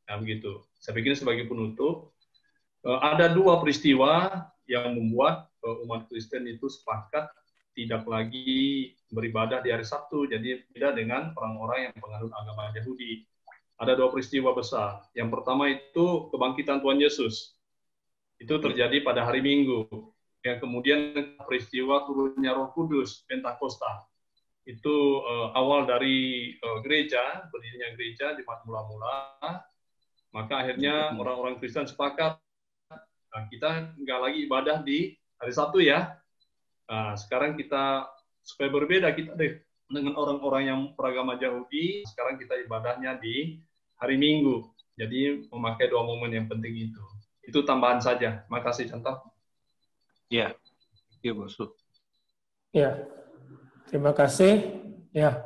Nah begitu. Saya pikir sebagai penutup, ada dua peristiwa yang membuat umat Kristen itu sepakat tidak lagi beribadah di hari Sabtu, jadi beda dengan orang-orang yang penganut agama Yahudi. Ada dua peristiwa besar. Yang pertama itu kebangkitan Tuhan Yesus. Itu terjadi pada hari Minggu. Yang kemudian peristiwa turunnya Roh Kudus, Pentakosta. Itu awal dari gereja, berdirinya gereja di mula-mula. Maka akhirnya orang-orang Kristen sepakat, nah, kita nggak lagi ibadah di hari Sabtu ya. Nah, sekarang kita supaya berbeda kita dengan orang-orang yang beragama Yahudi, sekarang kita ibadahnya di hari Minggu. Jadi memakai dua momen yang penting itu. Itu tambahan saja. Makasih contoh. Ya, iya Bosu. Ya, terima kasih. Ya.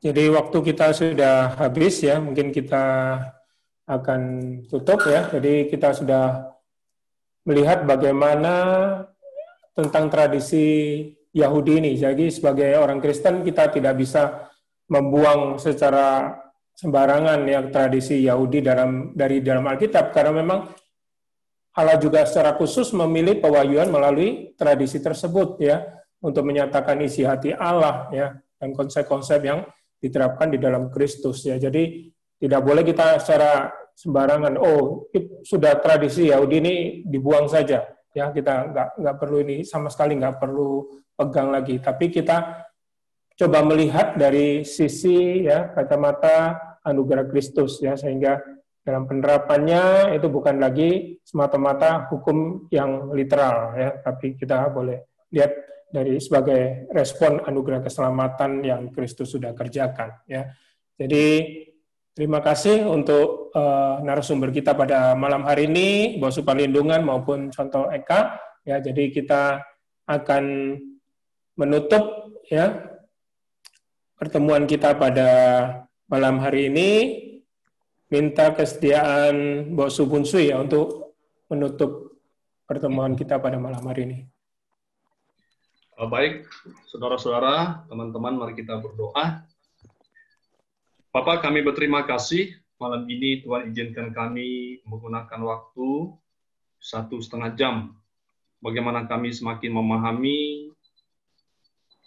Jadi waktu kita sudah habis ya, mungkin kita akan tutup ya. Jadi kita sudah melihat bagaimana tentang tradisi Yahudi ini. Jadi sebagai orang Kristen kita tidak bisa membuang secara sembarangan ya tradisi Yahudi dari dalam Alkitab, karena memang Allah juga secara khusus memilih pewahyuan melalui tradisi tersebut ya untuk menyatakan isi hati Allah ya dan konsep-konsep yang diterapkan di dalam Kristus ya. Jadi tidak boleh kita secara sembarangan, oh sudah tradisi Yahudi ini dibuang saja ya, kita nggak perlu ini sama sekali, nggak perlu pegang lagi. Tapi kita coba melihat dari sisi ya kacamata anugerah Kristus ya, sehingga dalam penerapannya itu bukan lagi semata-mata hukum yang literal ya, tapi kita boleh lihat dari sebagai respon anugerah keselamatan yang Kristus sudah kerjakan ya. Jadi terima kasih untuk narasumber kita pada malam hari ini, Bosu Palindungan maupun Contoh Eka ya. Jadi kita akan menutup ya pertemuan kita pada malam hari ini. Minta kesediaan Bosu Bunsui ya untuk menutup pertemuan kita pada malam hari ini. Baik, saudara-saudara, teman-teman, mari kita berdoa. Bapak, kami berterima kasih malam ini Tuhan izinkan kami menggunakan waktu 1,5 jam. Bagaimana kami semakin memahami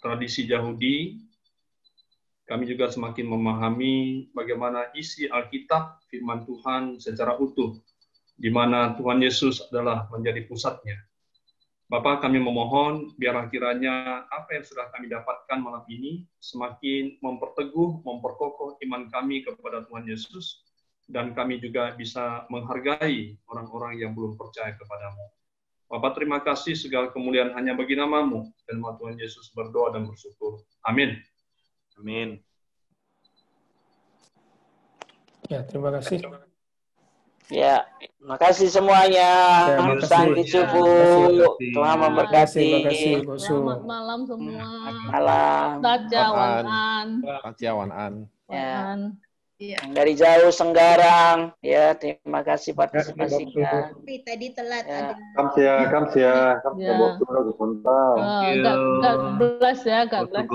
tradisi Yahudi, kami juga semakin memahami bagaimana isi Alkitab, firman Tuhan secara utuh, di mana Tuhan Yesus adalah menjadi pusatnya. Bapak, kami memohon biarlah kiranya apa yang sudah kami dapatkan malam ini semakin memperteguh, memperkokoh iman kami kepada Tuhan Yesus, dan kami juga bisa menghargai orang-orang yang belum percaya kepadamu. Bapak, terima kasih, segala kemuliaan hanya bagi nama-Mu, dan Tuhan Yesus berdoa dan bersyukur. Amin. Amin. Ya, terima kasih. Ya, makasih semuanya. Sampai jumpa. Tuhan memberkati. Terima kasih, Bosu. Selamat malam semua. Malam. Tajawanan. Tajawanan. Ya. Iya. Dari jauh Senggarang. Ya, terima kasih partisipasinya. Tapi tadi telat. Ya. Kamsia. God bless ya, God bless.